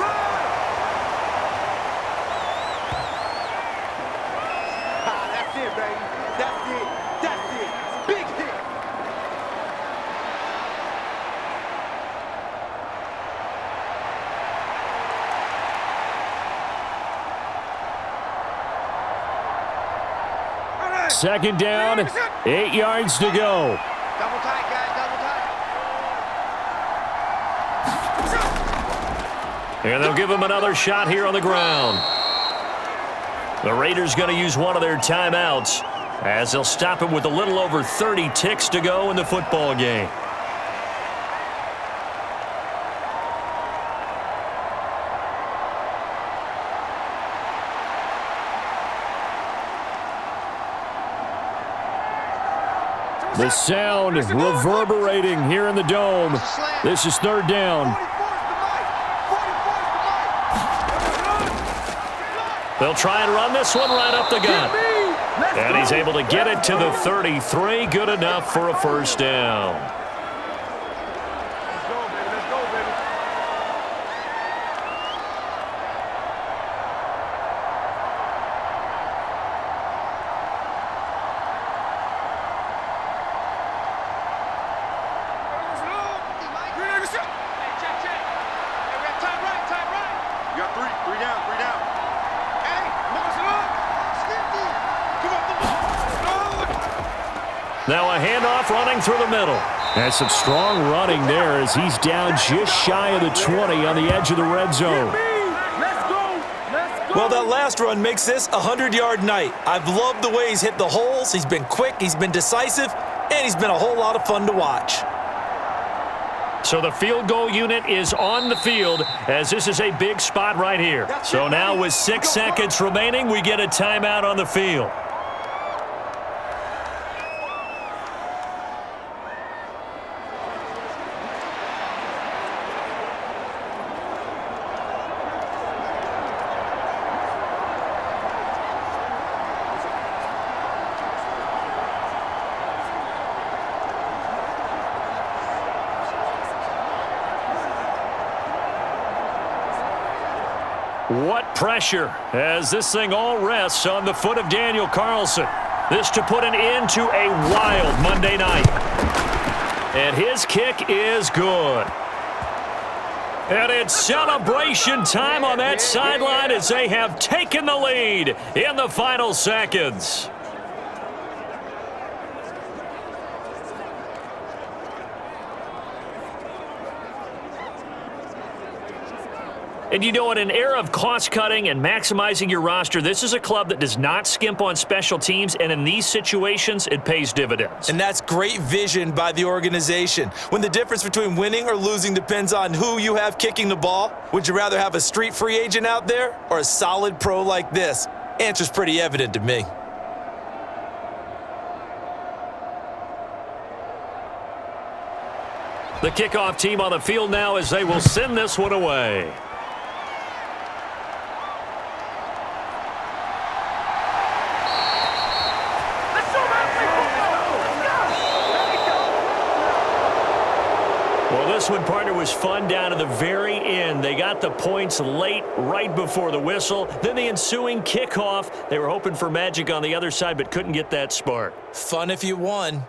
D: That's it, baby. That's it. That's it. Big hit.
F: Second down, 8 yards to go.
D: Double tight, guys. Double tight.
B: And they'll give him another shot here on the ground. The Raiders going to use one of their timeouts as they'll stop him with a little over 30 ticks to go in the football game.
F: The sound reverberating here in the dome. This is 3rd down.
B: They'll try and run this one right up the gut. And he's able to get it to the 33. Good enough for a 1st down.
D: Let's go, baby. Let's go, baby. You got 3 down, 3 down. Hey, marshal up. Come on, come on.
B: Now a handoff running through the middle.
F: And some strong running there as he's down just shy of the 20 on the edge of the red zone.
C: Well, that last run makes this a 100-yard night. I've loved the way he's hit the holes. He's been quick, he's been decisive, and he's been a whole lot of fun to watch.
B: So the field goal unit is on the field as this is a big spot right here. So now with 6 seconds remaining, we get a timeout on the field. What pressure as this thing all rests on the foot of Daniel Carlson. This to put an end to a wild Monday night. And his kick is good. And it's celebration time on that sideline as they have taken the lead in the final seconds. And you know, in an era of cost-cutting and maximizing your roster, this is a club that does not skimp on special teams, and in these situations, it pays dividends.
C: And that's great vision by the organization. When the difference between winning or losing depends on who you have kicking the ball, would you rather have a street free agent out there or a solid pro like this? Answer's pretty evident to me.
B: The kickoff team on the field now as they will send this one away. Well,
F: this one, partner, was fun down to the very end. They got the points late, right before the whistle. Then the ensuing kickoff. They were hoping for magic on the other side, but couldn't get that spark.
C: Fun if you won,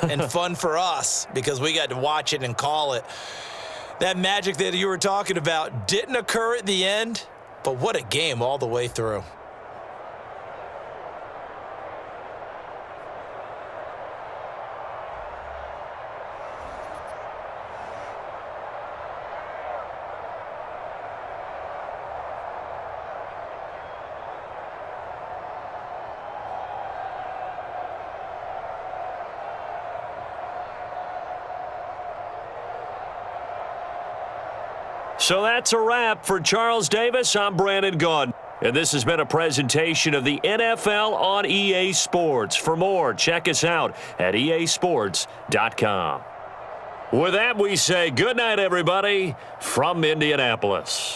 C: and fun for us because we got to watch it and call it. That magic that you were talking about didn't occur at the end, but what a game all the way through.
F: So that's a wrap. For Charles Davis, I'm Brandon Gaudin. And this has been a presentation of the NFL on EA Sports. For more, check us out at easports.com. With that, we say good night, everybody, from Indianapolis.